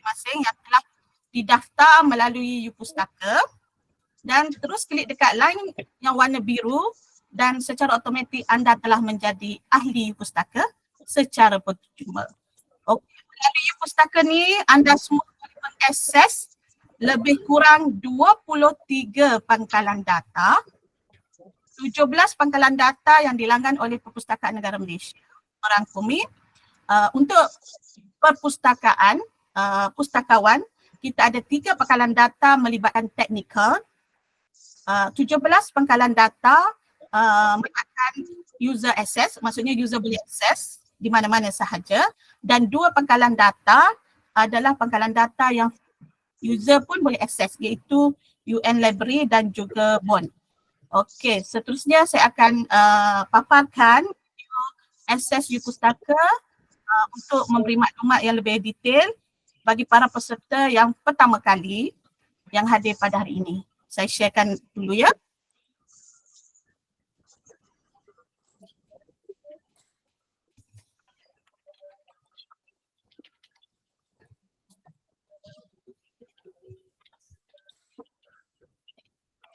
masing-masing yang telah didaftar melalui YouPustaka, dan terus klik dekat line yang warna biru dan secara automatik anda telah menjadi ahli YouPustaka secara percuma. Okey, melalui YouPustaka ni anda semua boleh mengakses lebih kurang 23 pangkalan data, 17 pangkalan data yang dilanggan oleh Perpustakaan Negara Malaysia. Merangkumi untuk perpustakaan, pustakawan, kita ada 3 pangkalan data melibatkan teknikal, 17 pangkalan data melibatkan user access, maksudnya user boleh akses di mana-mana sahaja, dan 2 pangkalan data adalah pangkalan data yang user pun boleh akses, iaitu UN Library dan juga BON. Okey, seterusnya saya akan paparkan akses YouPustaka untuk memberi maklumat yang lebih detail bagi para peserta yang pertama kali yang hadir pada hari ini. Saya sharekan dulu ya.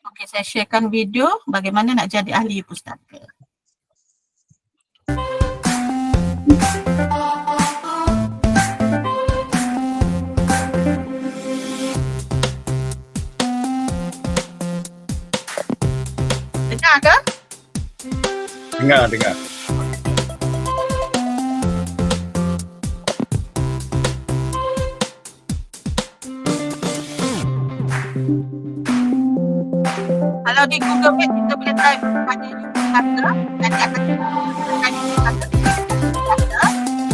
Okey, saya sharekan video bagaimana nak jadi ahli pustaka. Dengar ke? Dengar. Kalau di Google Meet kita boleh type pada YouPustaka, nanti akan tekan YouPustaka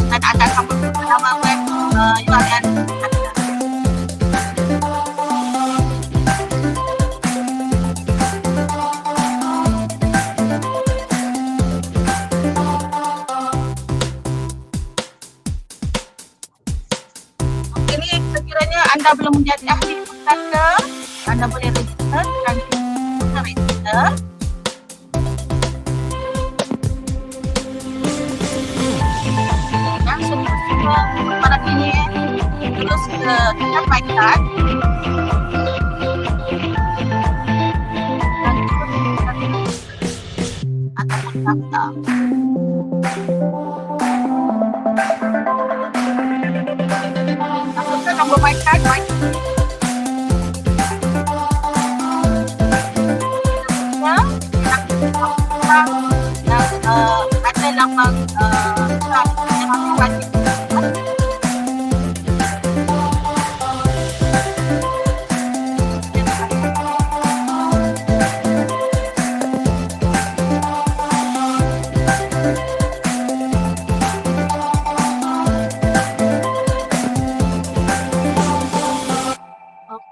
dan anda akan bertemu nama web URL anda. Okey, ni sekiranya anda belum menjadi ahli pustaka, anda boleh register dengan register. Dan seterusnya pada ini terus ke sampaikan ataupun daftar. Masukkan nombor MyCard, ada lambang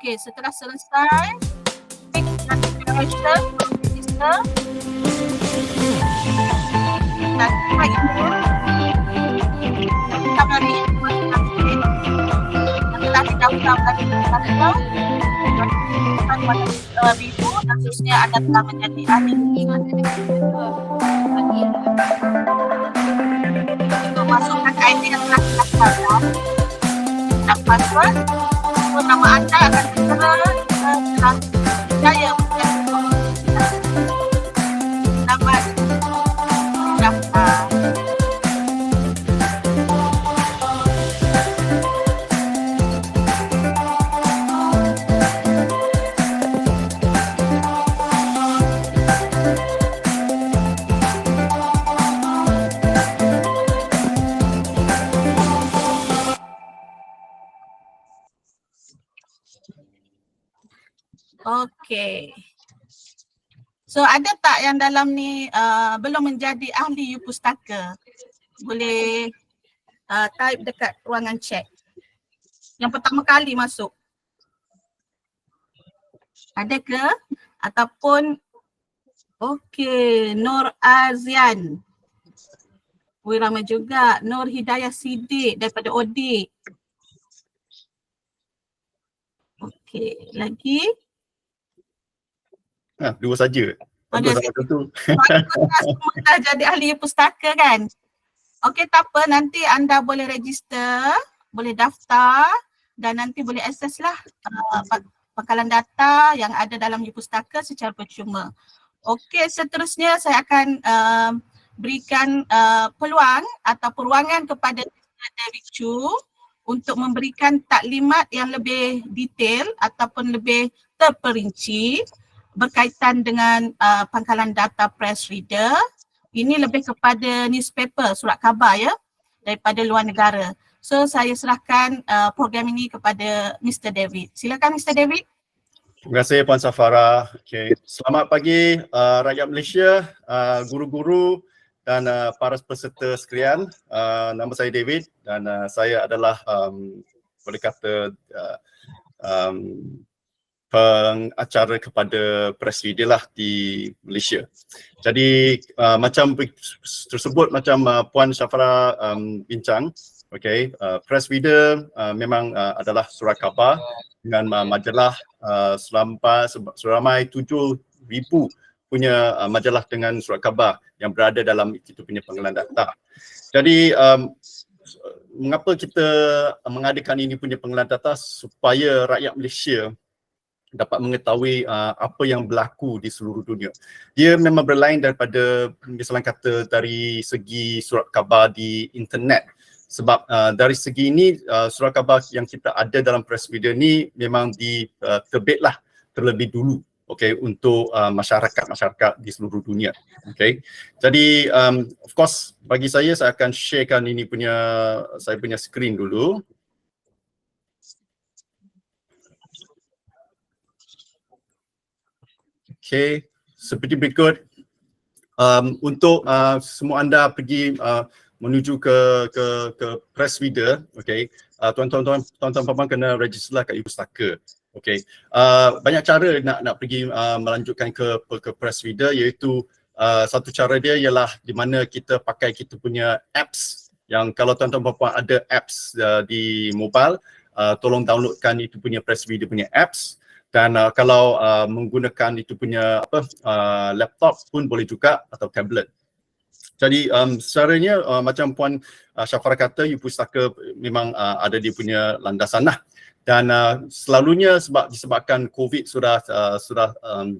Okey, setelah selesai, klik register, dan kita input kita beri informasi yang telah didaftar pada Pustaka pada biru dan seterusnya anda telah menjadi ahli. Untuk masukkan ID yang telah didaftarkan dan password, nama anda akan tertera setelah saya nama daftar. Okey. So ada tak yang dalam ni belum menjadi ahli YouPustaka? Boleh type dekat ruangan chat. Yang pertama kali masuk. Ada ke? Ataupun okey, Nur Azian. Wih, ramai juga. Nur Hidayah Siddiq daripada Odik. Okey, lagi? Dua saja. Bagus sama tu. Semua dah jadi ahli pustaka kan? Okey, tak apa, nanti anda boleh register, boleh daftar dan nanti boleh akses lah pangkalan data yang ada dalam Pustaka secara percuma. Okey, seterusnya saya akan berikan peluang atau ruangan kepada David Chu untuk memberikan taklimat yang lebih detail ataupun lebih terperinci berkaitan dengan pangkalan data press reader. Ini lebih kepada newspaper, surat khabar ya, daripada luar negara. So saya serahkan program ini kepada Mr. David. Silakan Mr. David. Terima kasih Puan Safara. Okay. Selamat pagi rakyat Malaysia, guru-guru dan para peserta sekalian. Nama saya David dan saya adalah boleh kata pengacara kepada press reader lah di Malaysia. Jadi macam tersebut macam Puan Safara bincang, okay, press reader memang adalah surat khabar dengan majalah seramai 7,000 punya majalah dengan surat khabar yang berada dalam kita punya pangkalan data. Jadi mengapa kita mengadakan ini punya pangkalan data? Supaya rakyat Malaysia dapat mengetahui apa yang berlaku di seluruh dunia. Dia memang berlain daripada misalnya kata dari segi surat khabar di internet. Sebab dari segi ini surat khabar yang kita ada dalam press reader ni memang diterbitlah terlebih dulu, okay, untuk masyarakat di seluruh dunia. Okay. Jadi of course bagi saya akan sharekan ini punya saya punya screen dulu. Okay, seperti berikut. Untuk semua anda pergi menuju ke press reader, okay, tuan-tuan puan-puan kena register lah kat Pustaka. Okay, banyak cara nak pergi melanjutkan ke press reader, iaitu satu cara dia ialah di mana kita pakai kita punya apps. Yang kalau tuan-tuan puan-puan ada apps di mobile, tolong downloadkan itu punya press reader punya apps. Dan kalau menggunakan itu punya laptop pun boleh juga, atau tablet. Jadi secaranya macam Puan Safara kata, Pustaka memang ada dia punya landasan lah. Dan selalunya disebabkan COVID sudah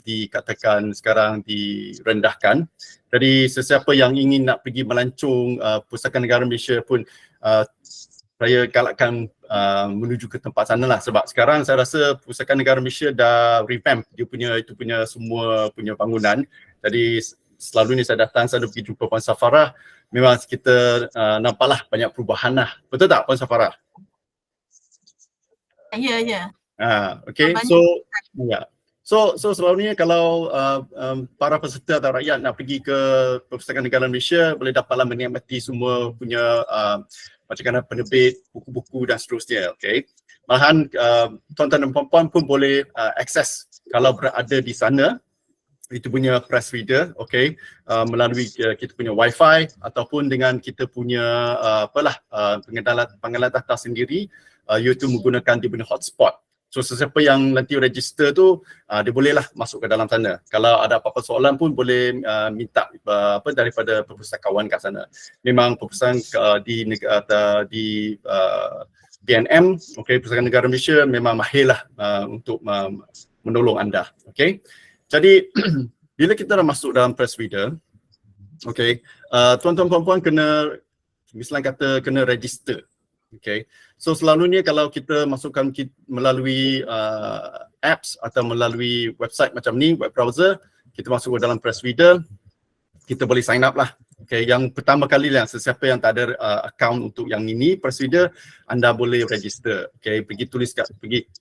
dikatakan sekarang direndahkan. Jadi sesiapa yang ingin nak pergi melancong Pustaka Negara Malaysia pun saya galakkan menuju ke tempat sana lah, sebab sekarang saya rasa Pustaka Negara Malaysia dah revamp dia punya semua punya bangunan. Jadi selalunya saya datang, saya pergi jumpa Puan Safara, memang kita nampaklah banyak perubahan lah. Betul tak Puan Safara? Ya. Okay, so selalunya kalau para peserta atau rakyat nak pergi ke Perpustakaan Negara Malaysia, boleh dapatlah menikmati semua punya macam mana penerbit, buku-buku dan seterusnya. Okay, malahan tuan-tuan dan puan-puan pun boleh akses kalau berada di sana itu punya press reader, okay, melalui kita punya wifi ataupun dengan kita punya pangkalan data sendiri, iaitu menggunakan dia punya hotspot. So sesiapa yang nanti register tu dia bolehlah masuk ke dalam sana. Kalau ada apa-apa soalan pun boleh minta daripada perpustakawan kat sana. Memang perpustakaan di BNM, okay, Perpustakaan Negara Malaysia memang mahirlah untuk menolong anda. Okay. Jadi bila kita dah masuk dalam press reader, okay, tuan-tuan puan-puan kena misalnya kata kena register. Okay, so selalunya kalau kita masukkan melalui apps atau melalui website macam ni, web browser, kita masuk ke dalam press reader, kita boleh sign up lah. Okay, yang pertama kali lah, sesiapa yang tak ada account untuk yang ini press reader, anda boleh register. Okay, pergi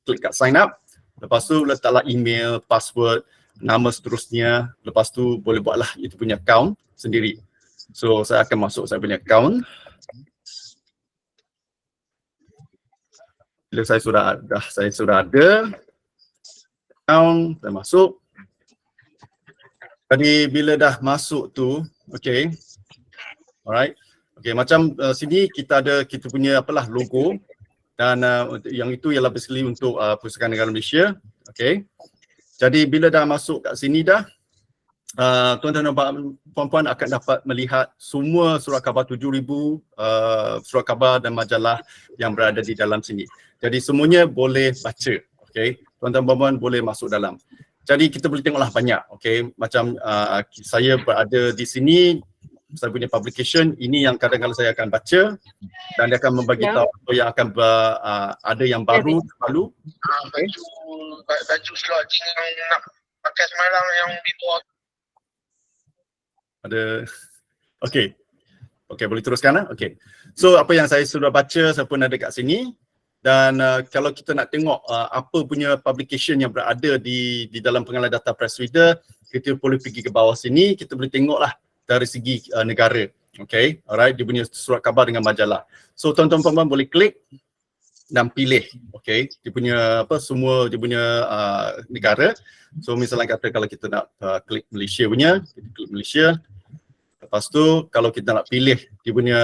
klik kat sign up, lepas tu letaklah email, password, nama seterusnya, lepas tu boleh buatlah itu punya account sendiri. So saya akan masuk saya punya account. Bila saya sudah ada account, saya masuk. Jadi bila dah masuk tu, okay, alright, okay, macam sini kita ada kita punya logo, dan yang itu ialah basically untuk Perpustakaan Negara Malaysia, okay. Jadi bila dah masuk kat sini dah, tuan-tuan dan puan-puan akan dapat melihat semua surat khabar 7,000 surat khabar dan majalah yang berada di dalam sini. Jadi semuanya boleh baca. Okay. Tuan-tuan puan-puan boleh masuk dalam. Jadi kita boleh tengoklah banyak. Okay. Macam saya berada di sini, saya punya publication, ini yang kadang-kadang saya akan baca dan dia akan membagi tahu apa yang akan ada yang baru, terbaru. Baju slot yang nak pakai semalam yang di bawah. Ada. Okay. Okay, boleh teruskan lah. Okay. So apa yang saya sudah baca, saya pun ada kat sini. Dan kalau kita nak tengok apa punya publication yang berada di dalam pengalaman data press reader, kita boleh pergi ke bawah sini, kita boleh tengoklah dari segi negara. Okay, alright, dia punya surat khabar dengan majalah. So tuan-tuan puan-puan boleh klik dan pilih. Okay, dia punya semua dia punya negara. So misalnya kata kalau kita nak klik Malaysia punya, kita klik Malaysia. Lepas tu kalau kita nak pilih dia punya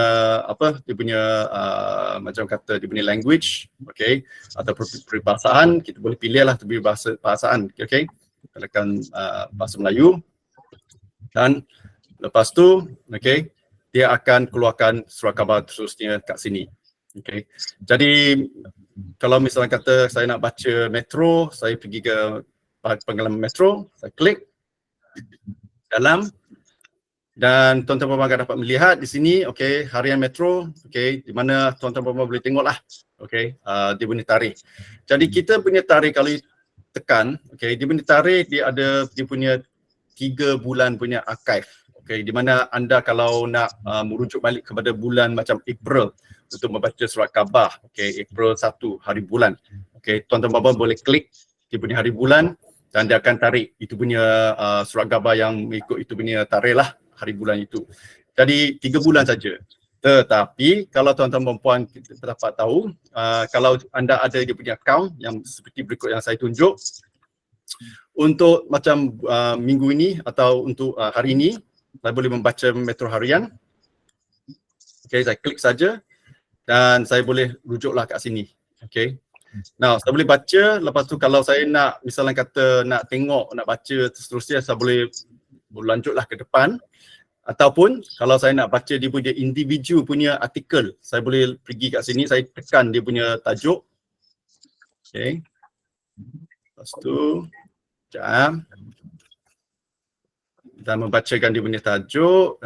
macam kata dia punya language, okay, atau peribahasaan, kita boleh pilih lah peribahasaan, okay. Tekan bahasa Melayu dan lepas tu, okay, dia akan keluarkan surat khabar terusnya kat sini. Okay. Jadi kalau misalnya kata saya nak baca Metro, saya pergi ke pengalaman Metro, saya klik dalam dan tuan-tuan puan-puan akan dapat melihat di sini, okay, harian Metro, okay, di mana tuan-tuan puan-puan boleh tengoklah, okay, dia punya tarikh. Jadi kita punya tarikh kalau tekan, okay, dia punya tarikh dia ada dia punya 3 bulan punya archive. Okay, di mana anda kalau nak merujuk balik kepada bulan macam April untuk membaca surat khabar, okay, April 1 hari bulan, okay, tuan-tuan puan-puan boleh klik dia punya hari bulan dan dia akan tarik itu punya surat khabar yang mengikut itu punya tarikh lah hari bulan itu. Jadi 3 bulan saja. Tetapi kalau tuan-tuan puan dapat tahu, kalau anda ada dia punya account yang seperti berikut yang saya tunjuk, untuk macam minggu ini atau untuk hari ini, saya boleh membaca Metro Harian. Okay, saya klik saja dan saya boleh rujuklah kat sini. Okay. Now, saya boleh baca, lepas tu kalau saya nak, misalnya kata nak tengok, nak baca seterusnya, saya boleh lanjutlah ke depan. Ataupun kalau saya nak baca dia punya individu punya artikel, saya boleh pergi kat sini, saya tekan dia punya tajuk. Okay. Lepas tu, sekejap. Dan membacakan dia punya tajuk.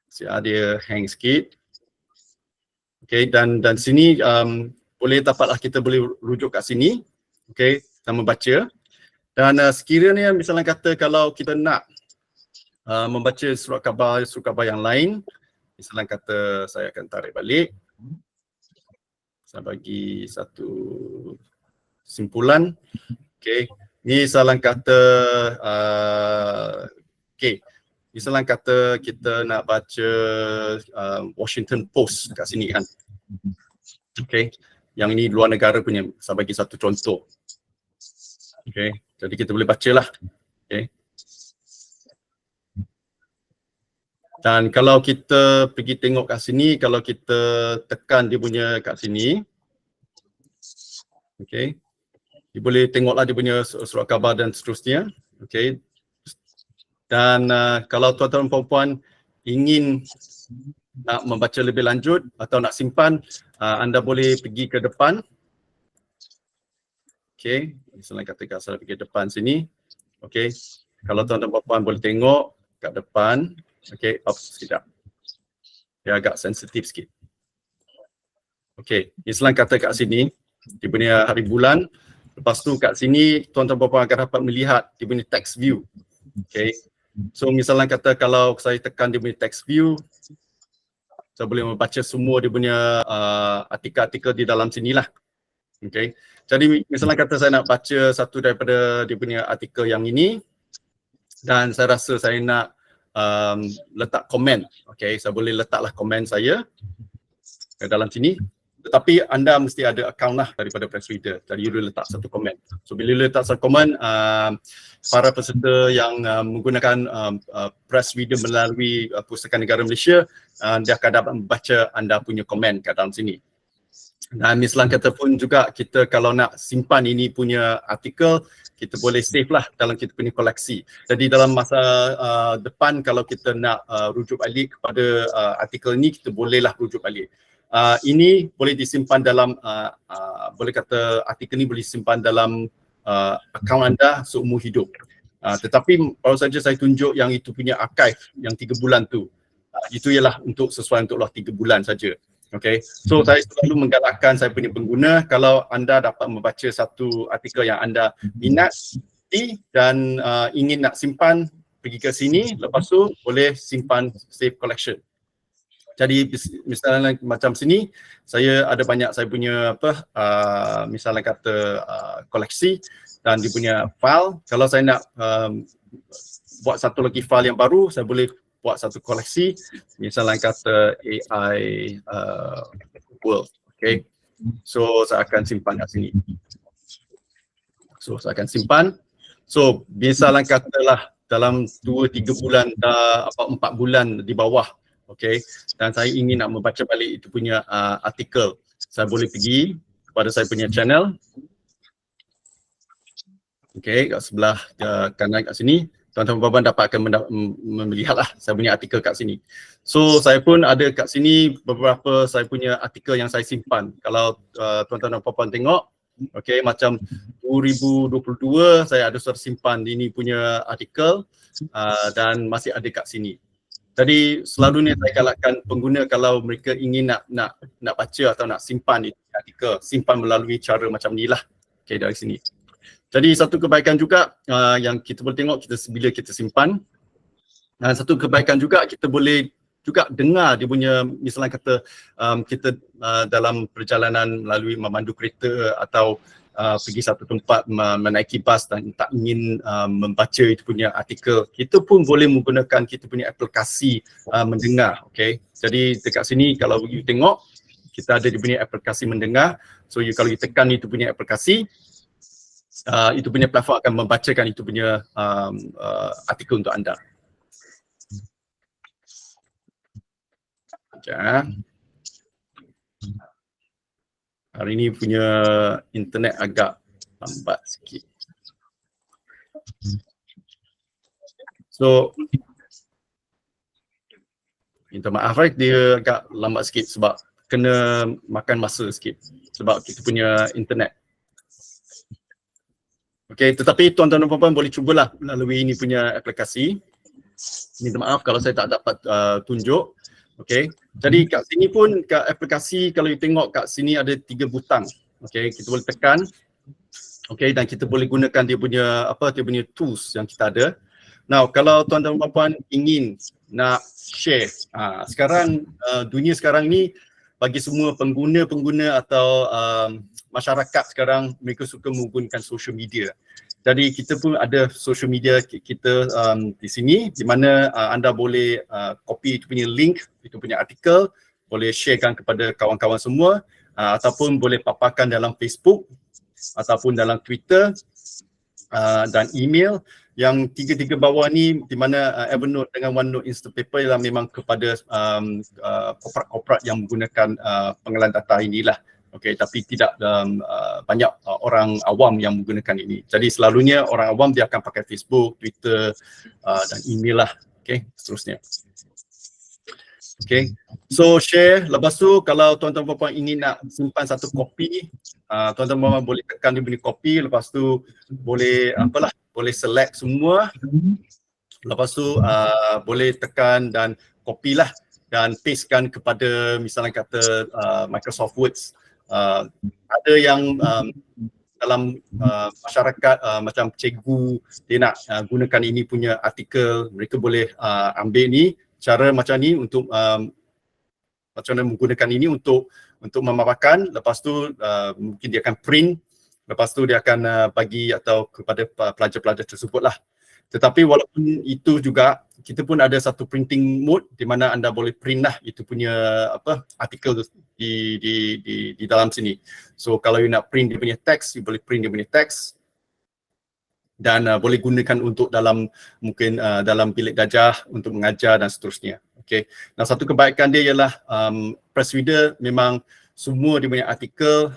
Sekejap. Dia hang sikit. Okay, dan sini boleh dapatlah kita boleh rujuk kat sini. Okay, dan membaca. Dan sekiranya misalnya kata kalau kita nak membaca surat khabar yang lain, misalnya kata saya akan tarik balik, saya bagi satu simpulan. Okay, misalnya kata misalnya kata kita nak baca Washington Post kat sini kan. Okay, yang ini luar negara punya, saya bagi satu contoh. Okay, jadi kita boleh bacalah. Okay. Dan kalau kita pergi tengok kat sini, kalau kita tekan dia punya kat sini, okay, dia boleh tengoklah dia punya surat khabar dan seterusnya. Okay. Dan kalau tuan-tuan puan-puan ingin nak membaca lebih lanjut atau nak simpan, anda boleh pergi ke depan. Okay, misalnya katakan saya pergi depan sini. Okay, kalau tuan-tuan puan-puan boleh tengok kat depan. Okay, sekejap. Dia agak sensitif sikit. Okay, misalnya kata kat sini, dia punya hari bulan. Lepas tu kat sini, tuan-tuan puan-puan akan dapat melihat dia punya text view. Okay, so misalnya kata kalau saya tekan dia punya text view, saya boleh membaca semua dia punya artikel-artikel di dalam sinilah. Okay. Jadi misalnya kata saya nak baca satu daripada dia punya artikel yang ini dan saya rasa saya nak letak komen. Okay, saya boleh letaklah komen saya ke dalam sini. Tetapi anda mesti ada account lah daripada press reader. Jadi you boleh letak satu komen. So bila you letak satu komen, para peserta yang menggunakan press reader melalui Pustakaan Negara Malaysia, dia akan dapat membaca anda punya komen kat dalam sini. Dan misalnya kata pun juga kita kalau nak simpan ini punya artikel, kita boleh save lah dalam kita punya koleksi. Jadi dalam masa depan kalau kita nak rujuk balik kepada artikel ini, kita bolehlah rujuk balik. ini boleh disimpan dalam boleh kata artikel ni boleh disimpan dalam akaun anda seumur hidup. Tetapi baru saja saya tunjuk yang itu punya archive yang 3 bulan tu. Itu ialah untuk sesuai untuk 3 bulan saja. Okay, so saya selalu menggalakkan saya punya pengguna, kalau anda dapat membaca satu artikel yang anda minat dan ingin nak simpan, pergi ke sini, lepas tu boleh simpan save collection. Jadi misalnya macam sini, saya ada banyak saya punya misalnya kata koleksi dan dia punya file. Kalau saya nak buat satu lagi file yang baru, saya boleh buat satu koleksi, misalnya kata AI World. Okay, so saya akan simpan kat sini. So saya akan simpan. So misalnya katalah dalam 2-3 bulan, 4 bulan di bawah, okay, dan saya ingin nak membaca balik itu punya artikel, saya boleh pergi kepada saya punya channel. Okay, kat sebelah kanan kat sini, tuan-tuan puan-puan dapat akan melihatlah saya punya artikel kat sini. So saya pun ada kat sini beberapa saya punya artikel yang saya simpan. Kalau tuan-tuan dan puan-puan tengok, okay, macam 2022 saya ada sudah simpan ini punya artikel dan masih ada kat sini. Jadi selalunya saya galakkan pengguna kalau mereka ingin nak baca atau nak simpan itu artikel, simpan melalui cara macam ni lah. Okay, dari sini. Jadi satu kebaikan juga yang kita boleh tengok bila kita simpan, dan satu kebaikan juga kita boleh juga dengar dia punya, misalnya kata kita dalam perjalanan melalui memandu kereta atau pergi satu tempat menaiki bas dan tak ingin membaca itu punya artikel, kita pun boleh menggunakan kita punya aplikasi mendengar. Okay, jadi dekat sini kalau you tengok, kita ada dia punya aplikasi mendengar. So kalau you tekan itu punya aplikasi, itu punya platform akan membacakan itu punya artikel untuk anda. Sekejap. Hari ini punya internet agak lambat sikit. So, minta maaf dia agak lambat sikit sebab kena makan masa sikit sebab kita punya internet. Okay, tetapi tuan-tuan dan puan-puan boleh cubalah melalui ini punya aplikasi. Minta maaf kalau saya tak dapat tunjuk. Okay, jadi kat sini pun kat aplikasi kalau you tengok kat sini ada 3 butang. Okay, kita boleh tekan. Okay, dan kita boleh gunakan dia punya tools yang kita ada. Now, kalau tuan-tuan dan puan-puan ingin nak share, sekarang dunia sekarang ni bagi semua pengguna atau masyarakat sekarang, mereka suka menggunakan social media. Jadi kita pun ada social media kita di sini, di mana anda boleh copy itu punya link, itu punya artikel, boleh sharekan kepada kawan-kawan semua, ataupun boleh paparkan dalam Facebook ataupun dalam Twitter dan email. Yang 3 bawah ni di mana Evernote dengan OneNote Instapaper ialah memang kepada korporat-korporat yang menggunakan pengolahan data inilah. Okay, tapi tidak banyak orang awam yang menggunakan ini. Jadi selalunya orang awam dia akan pakai Facebook, Twitter dan email lah. Okay, seterusnya. Okay, so share. Lepas tu kalau tuan-tuan puan-puan ingin nak simpan satu kopi, tuan-tuan puan-puan boleh tekan dia punya kopi. Lepas tu boleh boleh select semua. Lepas tu boleh tekan dan copy lah dan pastekan kepada misalnya kata Microsoft Words. Ada yang dalam masyarakat macam cikgu dia nak gunakan ini punya artikel, mereka boleh ambil ni cara macam ni untuk macam mana menggunakan ini untuk memaparkan. Lepas tu mungkin dia akan print, lepas tu dia akan bagi atau kepada pelajar-pelajar tersebut lah. Tetapi walaupun itu juga, kita pun ada satu printing mode di mana anda boleh print lah itu punya artikel di dalam sini. So kalau you nak print dia punya teks, you boleh print dia punya teks dan boleh gunakan untuk dalam mungkin dalam bilik darjah untuk mengajar dan seterusnya. Okay. Nah, satu kebaikan dia ialah press reader memang semua dia punya artikel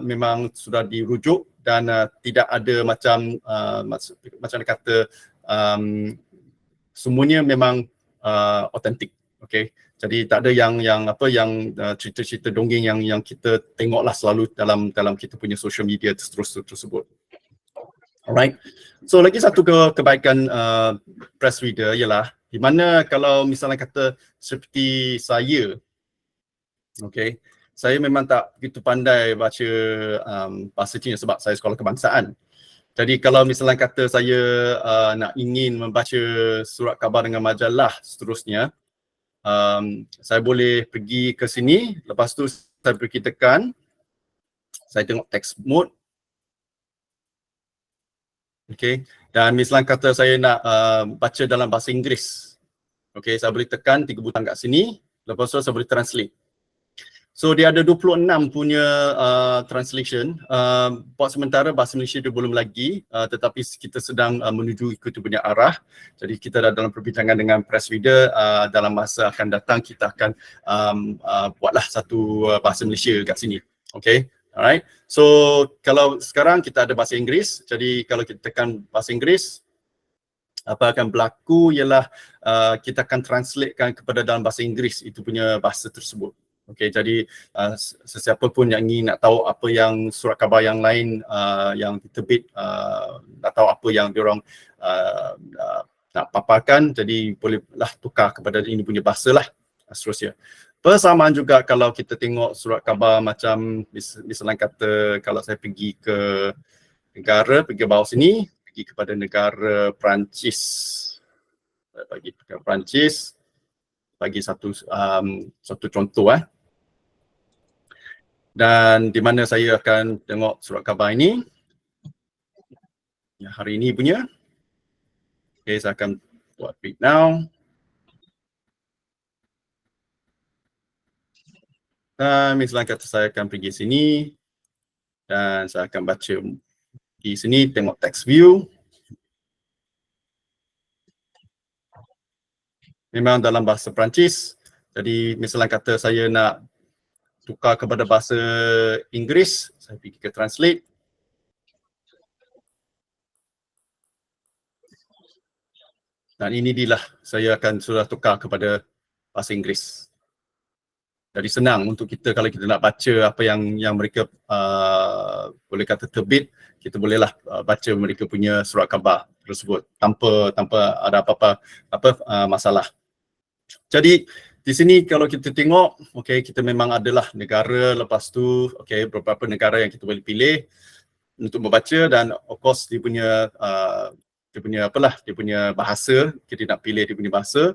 memang sudah dirujuk dan tidak ada macam macam kata semuanya memang autentik. Okay, jadi tak ada yang cerita-cerita dongeng yang kita tengoklah selalu dalam kita punya social media tersebut. Alright. So lagi satu kebaikan press reader ialah di mana kalau misalnya kata seperti saya, okay, saya memang tak begitu pandai baca bahasa Cina sebab saya sekolah kebangsaan. Jadi kalau misalnya kata saya nak ingin membaca surat khabar dengan majalah seterusnya, saya boleh pergi ke sini, lepas tu saya pergi tekan, saya tengok text mode. Okay, dan misalnya kata saya nak baca dalam bahasa Inggeris, okay, saya boleh tekan 3 butang kat sini, lepas tu saya boleh translate. So dia ada 26 punya translation. Buat sementara bahasa Malaysia dia belum lagi, tetapi kita sedang menuju ikut punya arah. Jadi kita dah dalam perbincangan dengan press reader, dalam masa akan datang kita akan buatlah satu bahasa Malaysia kat sini. Okay, alright. So kalau sekarang kita ada bahasa Inggeris, jadi kalau kita tekan bahasa Inggeris, apa akan berlaku ialah kita akan translatekan kepada dalam bahasa Inggeris itu punya bahasa tersebut. Okey, jadi sesiapa pun yang ingin nak tahu apa yang surat khabar yang lain yang diterbit, nak tahu apa yang diorang nak paparkan, jadi bolehlah tukar kepada ini punya bahasa lah seterusnya. Persamaan juga kalau kita tengok surat khabar macam misalnya kata kalau saya pergi ke negara, pergi bawah sini, pergi kepada negara Perancis. Saya bagi ke Perancis, bagi satu contoh dan di mana saya akan tengok surat khabar ini yang hari ini punya. Okay, saya akan buat read now dan misalnya kata saya akan pergi sini dan saya akan baca di sini, tengok text view. Memang dalam bahasa Perancis, jadi misalnya kata saya nak tukar kepada bahasa Inggeris, saya pergi ke translate. Dan ini dia lah, saya akan sudah tukar kepada bahasa Inggeris. Jadi senang untuk kita kalau kita nak baca apa yang mereka boleh kata terbit, kita bolehlah baca mereka punya surat khabar tersebut tanpa ada apa-apa masalah. Jadi di sini kalau kita tengok, okay, kita memang adalah negara, lepas tu okay, beberapa negara yang kita boleh pilih untuk membaca dan of course dia punya bahasa, kita nak pilih dia punya bahasa.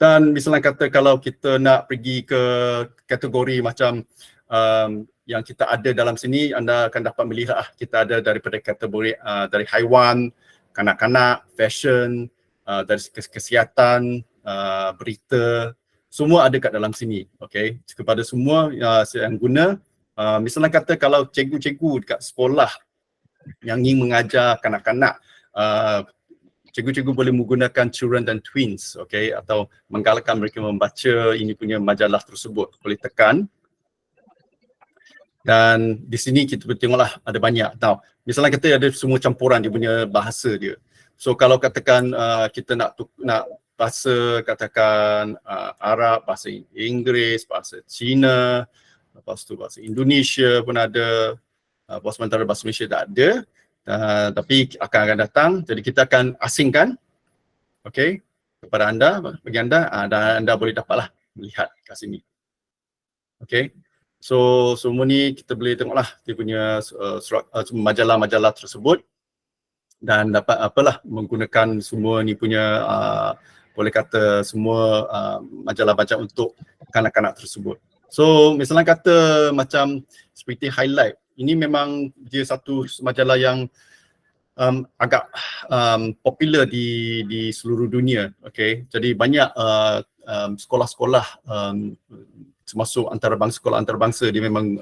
Dan misalnya kata kalau kita nak pergi ke kategori macam yang kita ada dalam sini, anda akan dapat melihat kita ada daripada kategori dari haiwan, kanak-kanak, fashion, dari kesihatan, berita, semua ada kat dalam sini. Okay, kepada semua yang guna, misalnya kata kalau cikgu-cikgu dekat sekolah yang ingin mengajar kanak-kanak, cikgu-cikgu boleh menggunakan children dan twins, okay, atau menggalakkan mereka membaca ini punya majalah tersebut. Boleh tekan. Dan di sini kita tengoklah ada banyak. Now, misalnya kata ada semua campuran dia punya bahasa dia. So kalau katakan kita nak bahasa, katakan Arab, bahasa Inggeris, bahasa Cina, lepas tu bahasa Indonesia pun ada, buat sementara bahasa Malaysia tak ada, tapi akan datang, jadi kita akan asingkan, okay, kepada anda, bagi anda, dan anda boleh dapatlah melihat kat sini. Okay, so semua ni kita boleh tengoklah dia punya majalah-majalah tersebut dan dapat menggunakan semua ni punya boleh kata semua majalah-majalah untuk kanak-kanak tersebut. So misalnya kata macam seperti highlight, ini memang dia satu majalah yang agak popular di seluruh dunia. Okay, jadi banyak sekolah-sekolah termasuk sekolah antarabangsa dia memang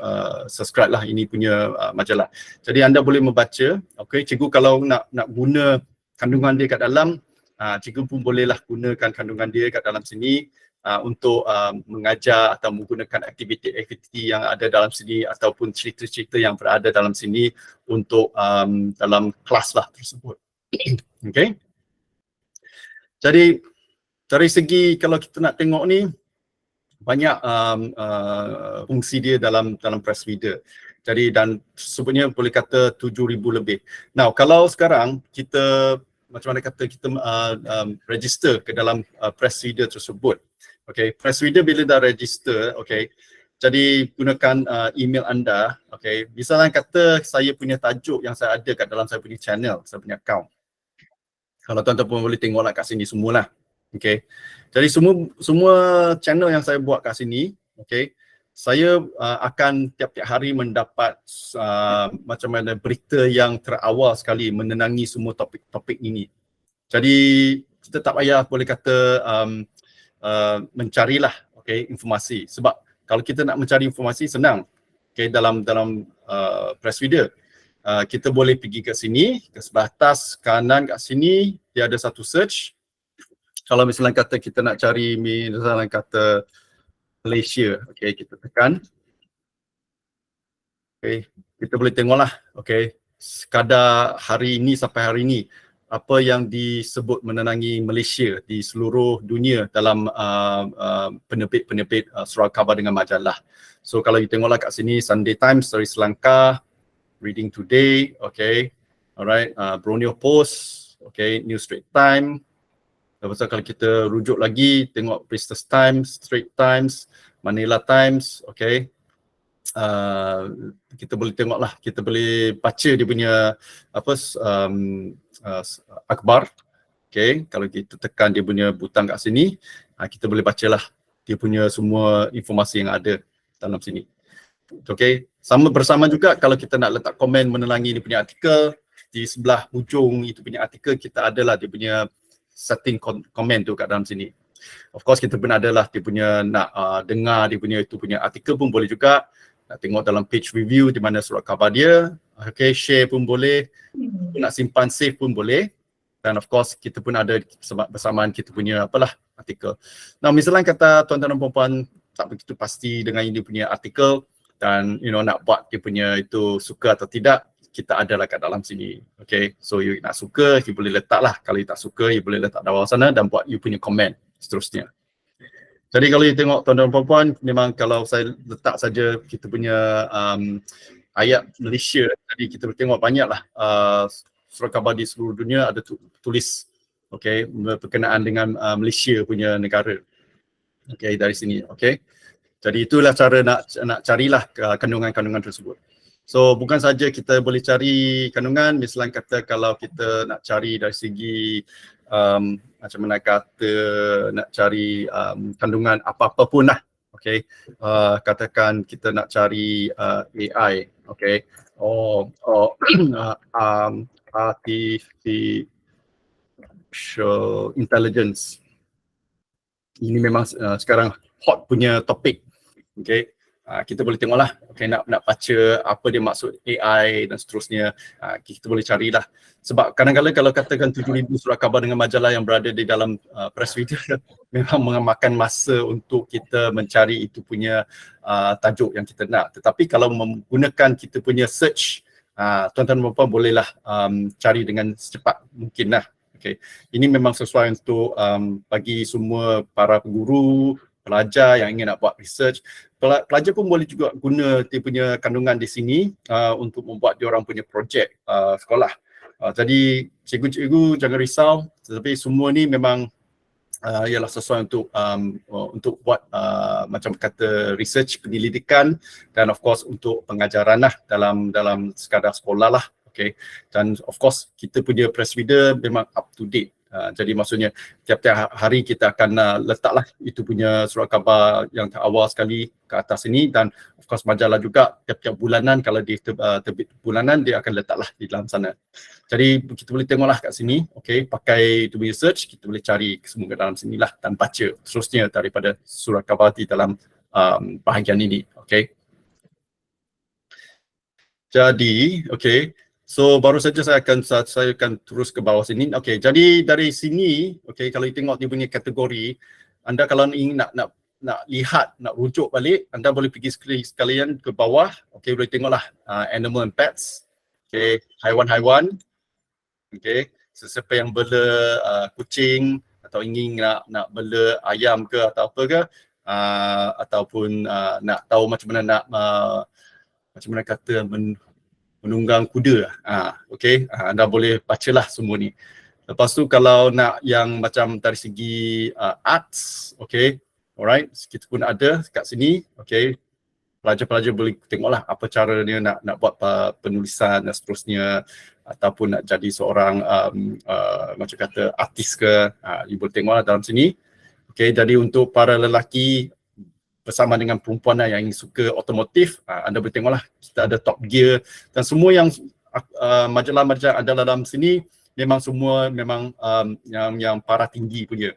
subscribe lah ini punya majalah. Jadi anda boleh membaca. Okay, cikgu kalau nak guna kandungan dia kat dalam, cikgu pun bolehlah gunakan kandungan dia kat dalam sini untuk mengajar atau menggunakan aktiviti-aktiviti yang ada dalam sini ataupun cerita-cerita yang berada dalam sini untuk dalam kelas lah tersebut. Okay. Jadi dari segi kalau kita nak tengok ni, banyak fungsi dia dalam press reader. Jadi dan sebenarnya boleh kata 7,000 lebih. Now kalau sekarang kita macam mana kata kita register ke dalam press reader tersebut. Okay, press reader bila dah register, okay, jadi gunakan email anda, okay. Misalnya kata saya punya tajuk yang saya ada kat dalam saya punya channel, saya punya account. Kalau tuan-tuan pun boleh tengoklah kat sini semualah. Okay. Jadi semua channel yang saya buat kat sini, okay, saya akan tiap-tiap hari mendapat macam mana berita yang terawal sekali menenangi semua topik-topik ini. Jadi kita tak payah boleh kata mencarilah, okay, informasi. Sebab kalau kita nak mencari informasi senang, okay, dalam press reader. Kita boleh pergi ke sini, ke sebelah atas kanan kat sini dia ada satu search. Kalau misalnya kata kita nak cari misalnya kata Malaysia, okay, kita tekan. Okay, kita boleh tengoklah, okay, sekadar hari ini sampai hari ini apa yang disebut menenangi Malaysia di seluruh dunia dalam penerbit surat khabar dengan majalah. So kalau you tengoklah kat sini Sunday Times dari Sri Lanka, Reading Today, okay, alright, Borneo Post, okay, New Straits Times. Lepas tu kalau kita rujuk lagi tengok Princess Times, Straits Times, Manila Times, okay. Kita boleh tengoklah, kita boleh baca dia punya apa akhbar. Okay, kalau kita tekan dia punya butang kat sini, kita boleh bacalah dia punya semua informasi yang ada dalam sini. Okay, bersama juga kalau kita nak letak komen menelangi dia punya artikel, di sebelah hujung itu punya artikel kita adalah dia punya setting komen tu kat dalam sini. Of course kita pun adalah dia punya nak dengar dia punya itu punya artikel pun boleh juga, nak tengok dalam page review di mana surat khabar dia, okay, share pun boleh, nak simpan save pun boleh, dan of course kita pun ada bersamaan kita punya apalah artikel. Nah misalnya kata tuan-tuan dan puan-puan tak begitu pasti dengan ini punya artikel dan nak buat dia punya itu suka atau tidak, kita adalah kat dalam sini. Okay, so you nak suka, you boleh letak lah. Kalau you tak suka, you boleh letak bawah sana dan buat you punya komen seterusnya. Jadi kalau you tengok tuan-tuan dan puan-puan, memang kalau saya letak saja kita punya ayat Malaysia, jadi kita tengok banyaklah surat khabar di seluruh dunia ada tulis, okay, berkenaan dengan Malaysia punya negara. Okay, dari sini, okay. Jadi itulah cara nak carilah kandungan-kandungan tersebut. So bukan saja kita boleh cari kandungan, misalnya kata kalau kita nak cari dari segi macam mana kata nak cari kandungan apa-apa pun lah, okay. Katakan kita nak cari AI, okay, artificial intelligence. Ini memang sekarang hot punya topik, okay. Kita boleh tengoklah, okay, nak baca apa dia maksud AI dan seterusnya, kita boleh carilah. Sebab kadang-kadang kalau katakan 7,000 surat khabar dengan majalah yang berada di dalam press reader memang memakan masa untuk kita mencari itu punya tajuk yang kita nak. Tetapi kalau menggunakan kita punya search, tuan-tuan dan puan bolehlah cari dengan secepat mungkin lah. Okay. Ini memang sesuai untuk bagi semua para guru, pelajar yang ingin nak buat research. Pelajar pun boleh juga guna dia punya kandungan di sini untuk membuat dia orang punya projek sekolah. Jadi cikgu-cikgu jangan risau, tetapi semua ni memang ialah sesuai untuk buat macam kata research, penyelidikan dan of course untuk pengajaran lah dalam sekadar sekolah lah. Okay. Dan of course kita punya press reader memang up to date. Jadi maksudnya tiap-tiap hari kita akan letaklah itu punya surat khabar yang terawal sekali ke atas ini, dan of course majalah juga tiap-tiap bulanan, kalau dia terbit bulanan dia akan letaklah di dalam sana. Jadi kita boleh tengoklah kat sini, okay, pakai itu punya search, kita boleh cari semua ke dalam sinilah dan baca seterusnya daripada surat khabar di dalam bahagian ini, okay. Jadi, okay. So baru saja saya akan terus ke bawah sini. Okey, jadi dari sini, okey, kalau you tengok dia punya kategori, anda kalau ingin nak lihat, nak rujuk balik, anda boleh pergi sekalian ke bawah. Okey, boleh tengoklah animal and pets. Okey, haiwan-haiwan. Okey, sesiapa yang bela kucing atau ingin nak bela ayam ke atau apa ke, ataupun nak tahu macam mana nak macam mana kata menunggang kuda, okey, anda boleh bacalah semua ni. Lepas tu kalau nak yang macam dari segi arts, okey, alright, kita pun ada kat sini, okey. Pelajar-pelajar boleh tengoklah apa cara dia nak buat penulisan dan seterusnya, ataupun nak jadi seorang macam kata artis ke, you boleh tengoklah dalam sini. Okey, jadi untuk para lelaki bersama dengan perempuan yang suka otomotif, anda boleh tengoklah, kita ada Top Gear dan semua yang majalah-majalah ada dalam sini memang semua memang yang para tinggi punya.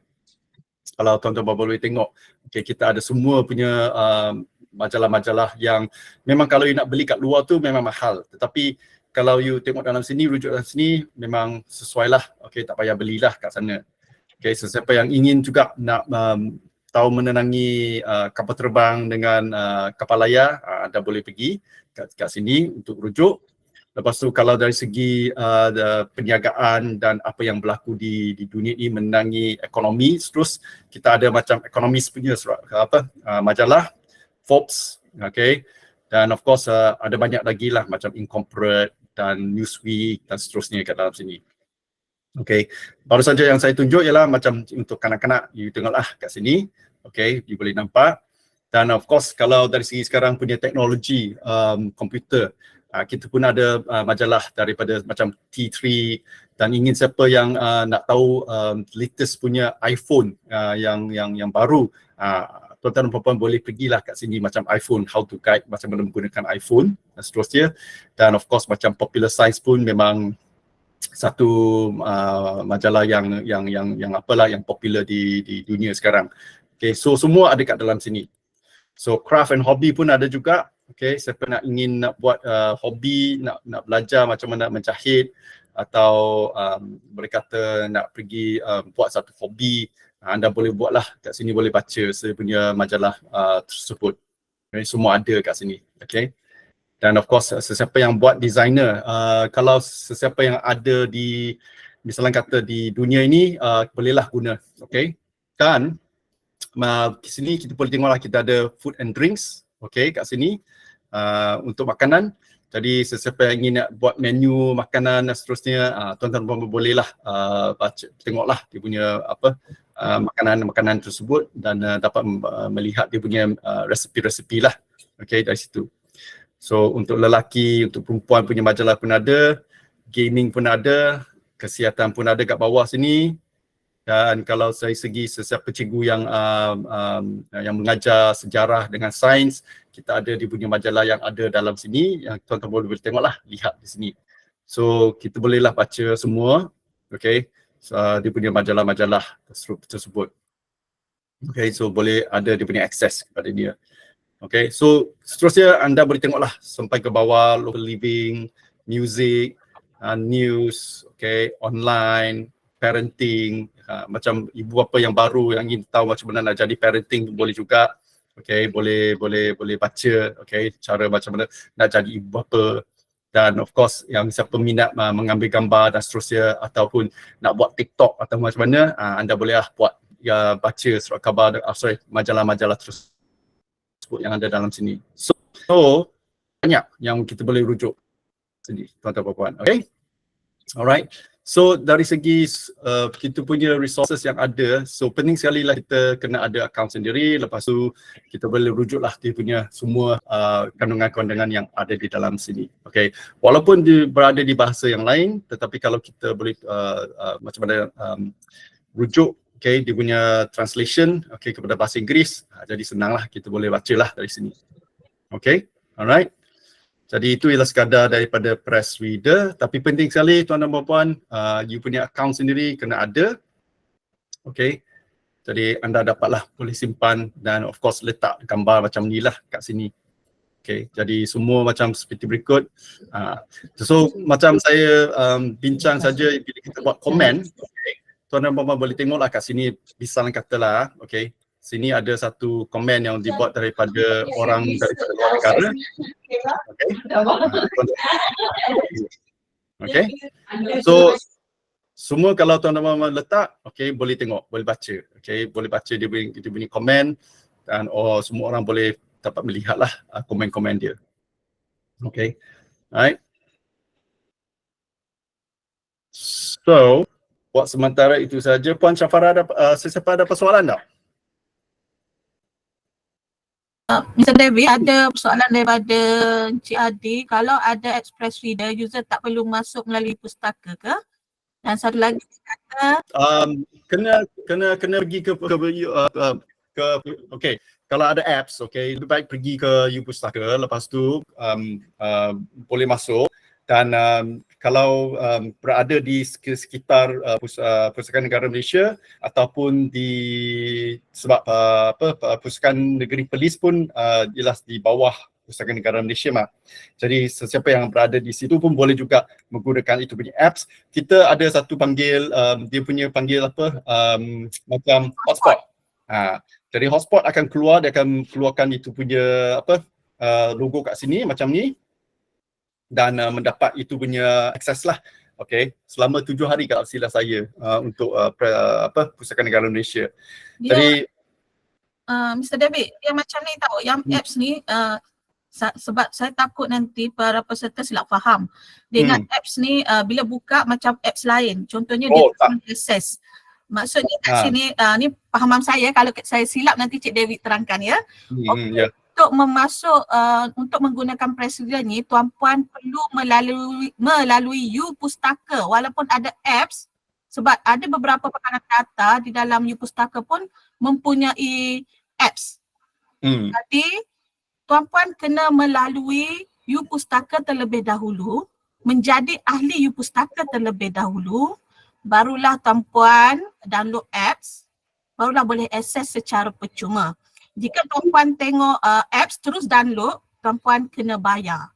Kalau tuan-tuan boleh tengok, okay, kita ada semua punya majalah-majalah yang memang kalau you nak beli kat luar tu memang mahal, tetapi kalau you tengok dalam sini, rujuk dalam sini memang sesuai lah, okay, tak payah belilah kat sana. Okay, sesiapa yang ingin juga nak tahu menenangi kapal terbang dengan kapal layar, anda boleh pergi kat sini untuk rujuk. Lepas tu kalau dari segi perniagaan dan apa yang berlaku di dunia ini menenangi ekonomi, terus kita ada macam ekonomis punya majalah Forbes, okay, dan of course ada banyak lagi lah macam Incorporate dan Newsweek dan seterusnya kat dalam sini. Okay, baru saja yang saya tunjuk ialah macam untuk kanak-kanak, you tengoklah kat sini, okay, you boleh nampak. Dan of course kalau dari segi sekarang punya teknologi komputer, kita pun ada majalah daripada macam T3, dan ingin siapa yang nak tahu latest punya iPhone yang baru, tuan-tuan dan puan-puan boleh pergilah kat sini macam iPhone, how to guide macam mana menggunakan iPhone dan seterusnya. Dan of course macam Popular Science pun memang satu majalah yang apalah yang popular di dunia sekarang. Okay, so semua ada kat dalam sini. So craft and hobby pun ada juga. Okay, siapa nak ingin nak buat hobi, nak belajar macam mana menjahit, atau boleh kata nak pergi buat satu hobi, anda boleh buatlah kat sini, boleh baca saya punya majalah tersebut. Okay, semua ada kat sini. Okay. Dan of course sesiapa yang buat designer, kalau sesiapa yang ada di misalnya kata di dunia ini, bolehlah guna. Okay. Dan di sini kita boleh tengoklah, kita ada food and drinks, okay, kat sini untuk makanan. Jadi sesiapa yang ingin nak buat menu makanan dan seterusnya, tuan-tuan bolehlah baca, tengoklah dia punya apa makanan-makanan tersebut, dan dapat melihat dia punya resepi-resepi lah, okay, dari situ. So untuk lelaki, untuk perempuan punya majalah pun ada, gaming pun ada, kesihatan pun ada kat bawah sini. Dan kalau dari segi sesiapa cikgu yang mengajar sejarah dengan sains, kita ada dia punya majalah yang ada dalam sini, yang tuan-tuan boleh tengoklah, lihat di sini. So kita bolehlah baca semua, okay, so, dia punya majalah-majalah tersebut. Okay, so boleh ada dia punya akses kepada dia. Okay, so seterusnya anda boleh tengoklah sampai ke bawah, local living, music, news, okay, online, parenting, macam ibu bapa yang baru yang ingin tahu macam mana nak jadi parenting boleh juga. Okay, boleh baca, okay, cara macam mana nak jadi ibu bapa. Dan of course yang siapa minat mengambil gambar dan seterusnya, ataupun nak buat TikTok atau macam mana, anda bolehlah buat, baca surat khabar, majalah-majalah tersebut yang ada dalam sini. So banyak yang kita boleh rujuk sini, tuan-tuan dan puan. Okay, alright. So dari segi kita punya resources yang ada, so penting sekali lah kita kena ada akaun sendiri. Lepas tu kita boleh rujuklah dia punya semua kandungan-kandungan yang ada di dalam sini. Okay, walaupun dia berada di bahasa yang lain, tetapi kalau kita boleh macam mana rujuk, okay, dia punya translation, okay, kepada bahasa Inggeris, jadi senanglah, kita boleh bacalah dari sini. Okay, alright. Jadi itu ialah sekadar daripada press reader, tapi penting sekali tuan dan puan, you punya account sendiri kena ada. Okay, jadi anda dapatlah boleh simpan, dan of course letak gambar macam ni lah kat sini. Okay, jadi semua macam seperti berikut. So macam saya bincang saja, bila kita buat komen, okay, tuan dan puan boleh tengoklah kat sini, misalnya katalah, okay, sini ada satu komen yang dibuat daripada orang daripada luar negara. Okay. Okay. So semua kalau tuan-tuan letak, okay, boleh tengok, boleh baca. Okay, boleh baca dia punya komen dan semua orang boleh dapat melihatlah komen-komen dia. Okay, alright. So, buat sementara itu saja. Puan Syafara sesiapa ada persoalan tak? Mr. David, ada persoalan daripada Encik Adi. Kalau ada express reader, user tak perlu masuk melalui pustaka ke? Dan satu lagi kata Kena pergi ke okay. Kalau ada apps, okay, lebih baik pergi ke U-Pustaka, lepas tu boleh masuk dan kalau berada di sekitar Pustakaan Negara Malaysia ataupun di sebab Pustakaan Negeri Perlis pun jelas di bawah Pustakaan Negara Malaysia mah. Jadi sesiapa yang berada di situ pun boleh juga menggunakan itu punya apps. Kita ada satu panggil dia punya panggil macam hotspot. Jadi hotspot akan keluar, dia akan keluarkan itu punya logo kat sini macam ni dan mendapat itu punya akses lah. Okay, selama 7 hari kalau silap saya untuk Pustakaan Negara Malaysia. Jadi Mr. David, dia macam ni tahu, yang apps ni sebab saya takut nanti para peserta silap faham. Dengan apps ni bila buka macam apps lain, contohnya dia tak akses. Maksudnya kat sini, ni pahaman saya, kalau saya silap nanti Cik David terangkan ya. Okay. Untuk memasuk, untuk menggunakan presiden ni, tuan-puan perlu melalui U-Pustaka walaupun ada apps, sebab ada beberapa pekanan data di dalam U-Pustaka pun mempunyai apps. Jadi, tuan-puan kena melalui U-Pustaka terlebih dahulu, menjadi ahli U-Pustaka terlebih dahulu, barulah tuan-puan download apps, barulah boleh akses secara percuma. Jika tuan-puan tengok apps terus download, tuan-puan kena bayar.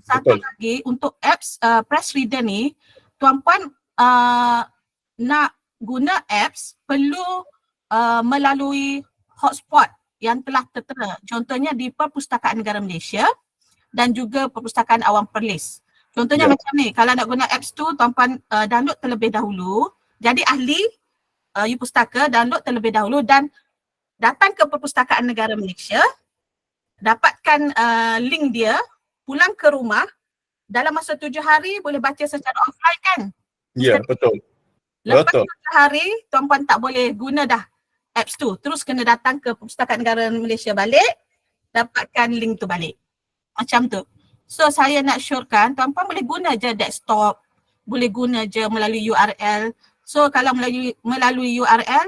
Satu lagi, untuk apps press reader ni, tuan-puan nak guna apps perlu melalui hotspot yang telah tertera. Contohnya di Perpustakaan Negara Malaysia dan juga Perpustakaan Awam Perlis. Contohnya macam ni, kalau nak guna apps tu, tuan-puan download terlebih dahulu. Jadi ahli U-Pustaka download terlebih dahulu dan datang ke Perpustakaan Negara Malaysia, dapatkan link dia, pulang ke rumah, dalam masa 7 hari boleh baca secara offline kan? Ya, betul. Lepas 7 hari, tuan-puan tak boleh guna dah apps tu. Terus kena datang ke Perpustakaan Negara Malaysia balik, dapatkan link tu balik. Macam tu. So saya nak syorkan tuan-puan boleh guna je desktop, boleh guna je melalui URL. So kalau melalui URL,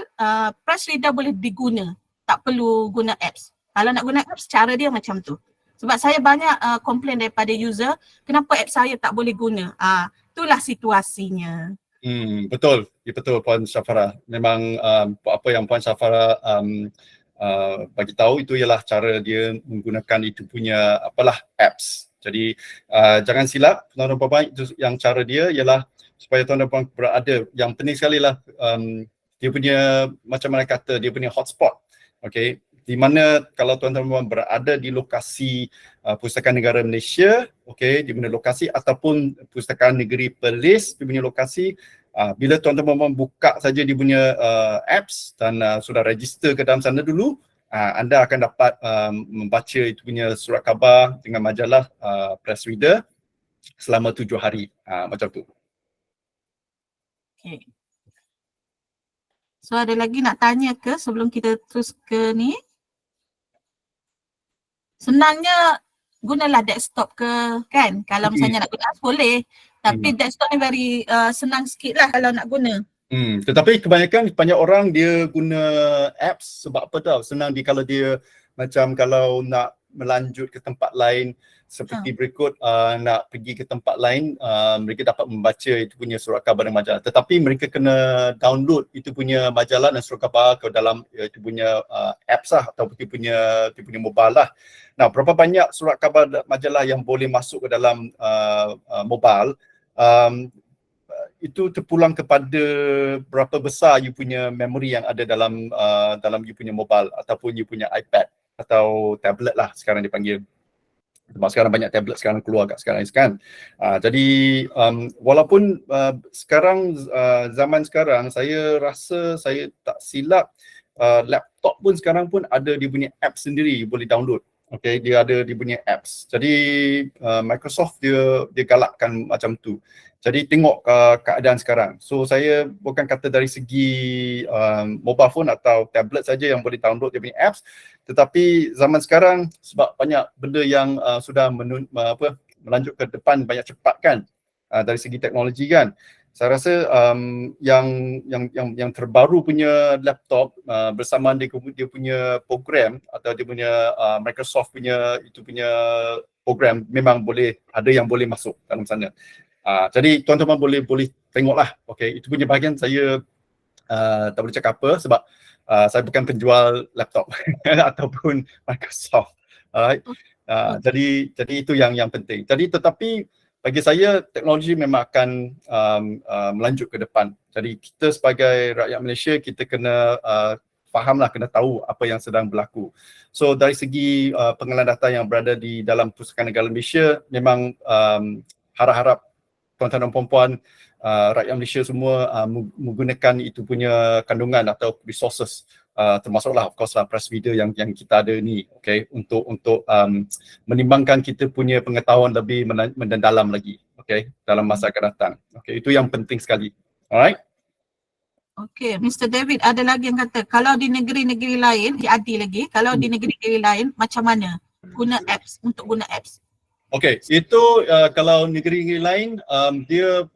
press reader boleh diguna, tak perlu guna apps. Kalau nak guna apps, cara dia macam tu. Sebab saya banyak komplain daripada user, kenapa apps saya tak boleh guna. Itulah situasinya. Betul, betul Puan Syafara. Memang apa yang Puan Syafara bagi tahu itu ialah cara dia menggunakan itu punya apps. Jadi jangan silap tuan-tuan puan, itu yang cara dia ialah supaya tuan-tuan puan berada, yang penting sekali lah dia punya, macam mana kata, dia punya hotspot. Okay, di mana kalau tuan-tuan puan berada di lokasi Pustakaan Negara Malaysia, okay, di mana lokasi, ataupun Pustakaan Negeri Perlis di punya lokasi, bila tuan-tuan puan buka saja dia punya apps dan sudah register ke dalam sana dulu, anda akan dapat membaca itu punya surat khabar dengan majalah press reader selama 7 hari. Macam tu. Okay. So ada lagi nak tanya ke sebelum kita terus ke ni? Senangnya gunalah desktop ke kan? Kalau misalnya nak guna apps boleh. Tapi desktop ni very senang sikit lah kalau nak guna. Tetapi kebanyakan banyak orang dia guna apps sebab apa tahu? Senang kalau dia macam kalau nak melanjut ke tempat lain seperti berikut, nak pergi ke tempat lain, mereka dapat membaca itu punya surat khabar dan majalah. Tetapi mereka kena download itu punya majalah dan surat khabar ke dalam itu punya apps lah, atau itu punya mobile lah. Nah, berapa banyak surat khabar dan majalah yang boleh masuk ke dalam mobile, itu terpulang kepada berapa besar you punya memory yang ada dalam you punya mobile ataupun you punya iPad atau tablet lah sekarang dipanggil. Sebab sekarang banyak tablet sekarang keluar kat sekarang kan. Jadi walaupun sekarang zaman sekarang saya rasa saya tak silap laptop pun sekarang pun ada dia punya app sendiri boleh download. Okay, dia ada dia punya apps. Jadi Microsoft dia galakkan macam tu. Jadi tengok keadaan sekarang. So saya bukan kata dari segi mobile phone atau tablet saja yang boleh download dia punya apps, tetapi zaman sekarang sebab banyak benda yang sudah melanjut ke depan banyak cepat kan, dari segi teknologi kan. Saya rasa yang terbaru punya laptop bersamaan dia punya program atau dia punya Microsoft punya itu punya program memang boleh ada yang boleh masuk dalam sana. Jadi tuan-tuan boleh tengoklah. Okey, itu punya bahagian saya tak boleh cakap apa sebab saya bukan penjual laptop ataupun Microsoft. Alright. Jadi itu yang penting. Jadi tetapi bagi saya teknologi memang akan melanjut ke depan. Jadi kita sebagai rakyat Malaysia kita kena fahamlah, kena tahu apa yang sedang berlaku. So dari segi pengenalan data yang berada di dalam Pustakaan Negara Malaysia memang harap-harap tuan-tuan dan puan-puan rakyat Malaysia semua menggunakan itu punya kandungan atau resources termasuklah of course lah press media yang kita ada ni, okay, untuk menimbangkan kita punya pengetahuan lebih mendalam lagi, okay, dalam masa akan datang. Okay, itu yang penting sekali. Alright. Okey, Mr. David ada lagi yang kata kalau di negeri-negeri lain, dia adil lagi, kalau di negeri-negeri lain macam mana guna apps, untuk guna apps? Okay, itu kalau negeri-negeri lain dia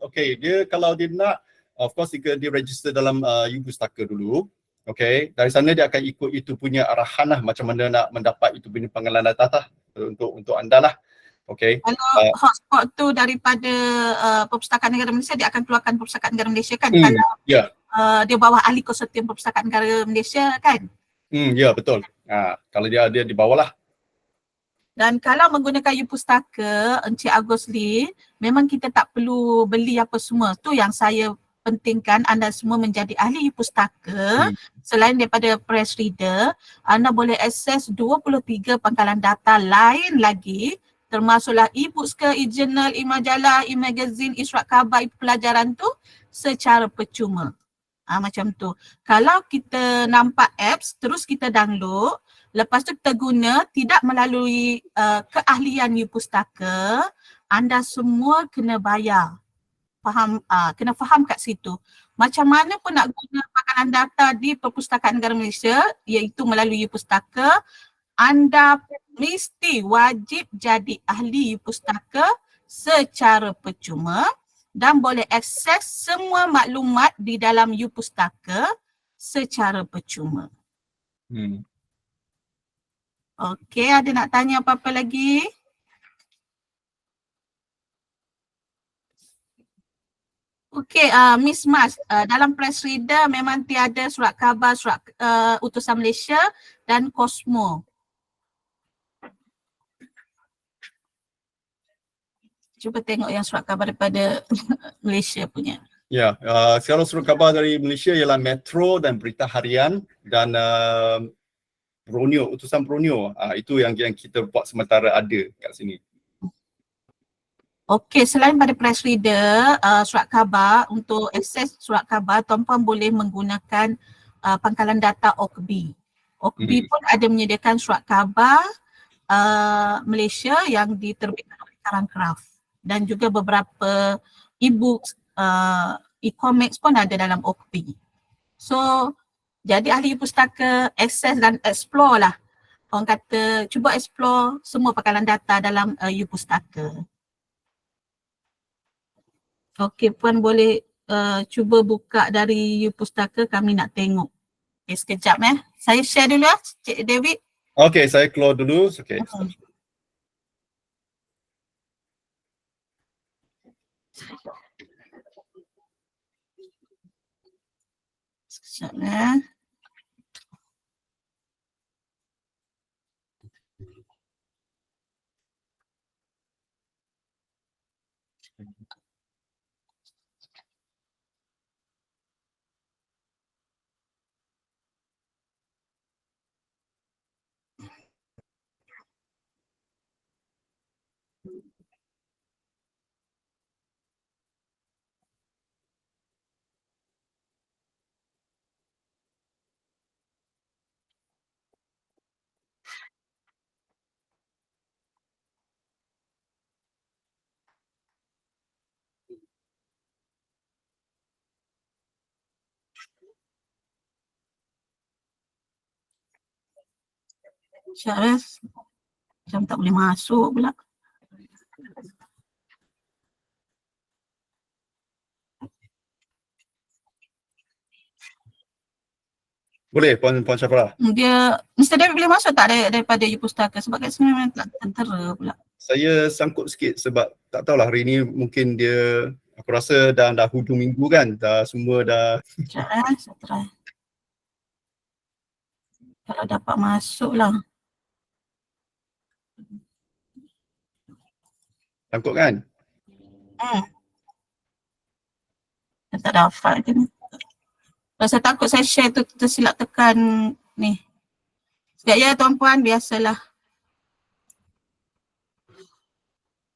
kalau dia nak of course dia register dalam U-Pustaka dulu. Okay, dari sana dia akan ikut itu punya arahan lah macam mana nak mendapat itu punya pengenalan data untuk anda lah. Okay. Kalau hotspot tu daripada Perpustakaan Negara Malaysia, dia akan keluarkan Perpustakaan Negara Malaysia kan? Kalau dia bawah ahli konsortium Perpustakaan Negara Malaysia kan? Ya betul. Kalau dia di bawah lah. Dan kalau menggunakan U-Pustaka, Encik Agus Lee, memang kita tak perlu beli apa semua. Tu yang saya pentingkan, anda semua menjadi ahli U-Pustaka. Selain daripada press reader, anda boleh akses 23 pangkalan data lain lagi, termasuklah e-books ke, e-journal, e-majalah, e-magazine, e-surat khabar, e-pelajaran tu secara percuma. Macam tu. Kalau kita nampak apps, terus kita download, lepas tu kita guna tidak melalui keahlian U-Pustaka, anda semua kena bayar. Kena faham kat situ. Macam mana pun nak guna pangkalan data di Perpustakaan Negara Malaysia, iaitu melalui U-Pustaka, anda mesti wajib jadi ahli U-Pustaka secara percuma dan boleh akses semua maklumat di dalam U-Pustaka secara percuma. Okey, ada nak tanya apa-apa lagi? Okey, Miss Mas, dalam press reader memang tiada surat khabar, surat utusan Malaysia dan Kosmo. Cuba tengok yang surat khabar daripada Malaysia punya. Ya, sekarang surat khabar dari Malaysia ialah Metro dan Berita Harian dan Borneo, utusan Borneo. Itu yang kita buat sementara ada kat sini. Okey, selain pada press reader, surat khabar, untuk akses surat khabar, tuan-puan boleh menggunakan pangkalan data OKB. OKB pun ada menyediakan surat khabar Malaysia yang diterbitkan oleh Karangkraft dan juga beberapa e-books, e-comics pun ada dalam OKB. So, jadi ahli pustaka akses dan explore lah. Orang kata cuba explore semua pangkalan data dalam U-Pustaka. Okey, puan boleh cuba buka dari U-Pustaka, kami nak tengok. Okay, sekejap Saya share dulu Cik David. Okey, saya keluar dulu. Okey. Sekejap Syarif, macam tak boleh masuk pula. Boleh Puan Syafra. Dia, Mr. David boleh masuk tak daripada Yupustaka sebab kat sini memang tak tentera pula. Saya sangkut sikit sebab tak tahulah hari ni mungkin dia, aku rasa dah hujung minggu kan, dah semua dah. Sekejap saya try. Kalau dapat masuk lah. Sangkut kan? Saya tak dapat ke ni. Kalau saya takut saya share tu tersilap tekan ni. Sekejap ya tuan-puan, biasalah.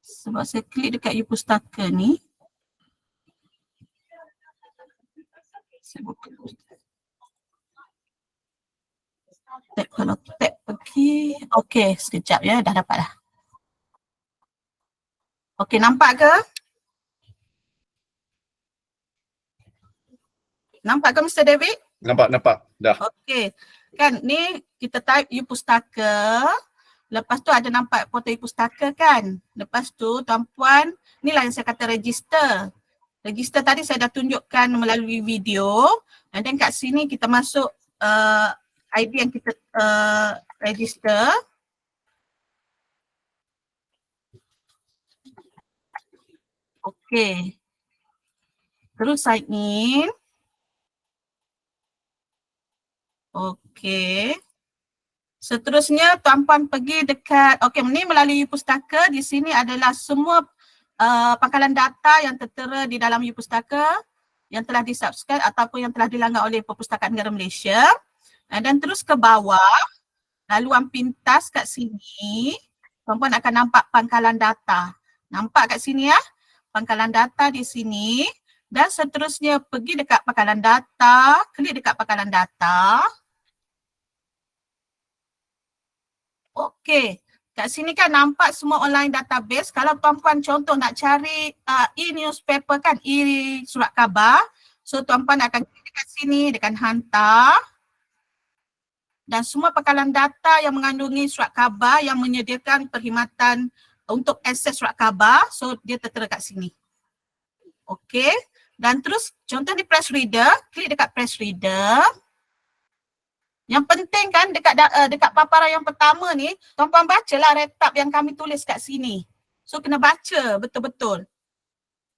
Sebab saya klik dekat Yupustaka ni. Saya buka. Tap, kalau tap pergi. Okey, sekejap ya, dah dapat dah. Okey, nampak ke? Nampak ke Mr. David? Nampak. Dah. Okey. Kan ni kita type Yupustaka. Lepas tu ada nampak foto Yupustaka kan? Lepas tu tuan-puan, inilah yang saya kata register. Register tadi saya dah tunjukkan melalui video. And then kat sini kita masuk ID yang kita register. Okey. Terus sign in. Okey. Seterusnya tuan-puan pergi dekat, okey, ni melalui Yupustaka. Di sini adalah semua pangkalan data yang tertera di dalam Yupustaka yang telah disubscribe ataupun yang telah dilanggar oleh Perpustakaan Negara Malaysia. Dan terus ke bawah, laluan pintas kat sini, tuan-puan akan nampak pangkalan data. Nampak kat sini ya? Pangkalan data di sini. Dan seterusnya pergi dekat pangkalan data, klik dekat pangkalan data. Okey, kat sini kan nampak semua online database. Kalau tuan-puan contoh nak cari e-newspaper kan, e-surat khabar. So tuan-puan akan klik dekat sini, dekat hantar. Dan semua pangkalan data yang mengandungi surat khabar yang menyediakan perkhidmatan untuk akses surat khabar. So dia tertera kat sini. Okey, dan terus contoh di press reader, klik dekat press reader. Yang penting kan dekat paparan yang pertama ni, tuan-puan bacalah retap yang kami tulis kat sini. So kena baca betul-betul.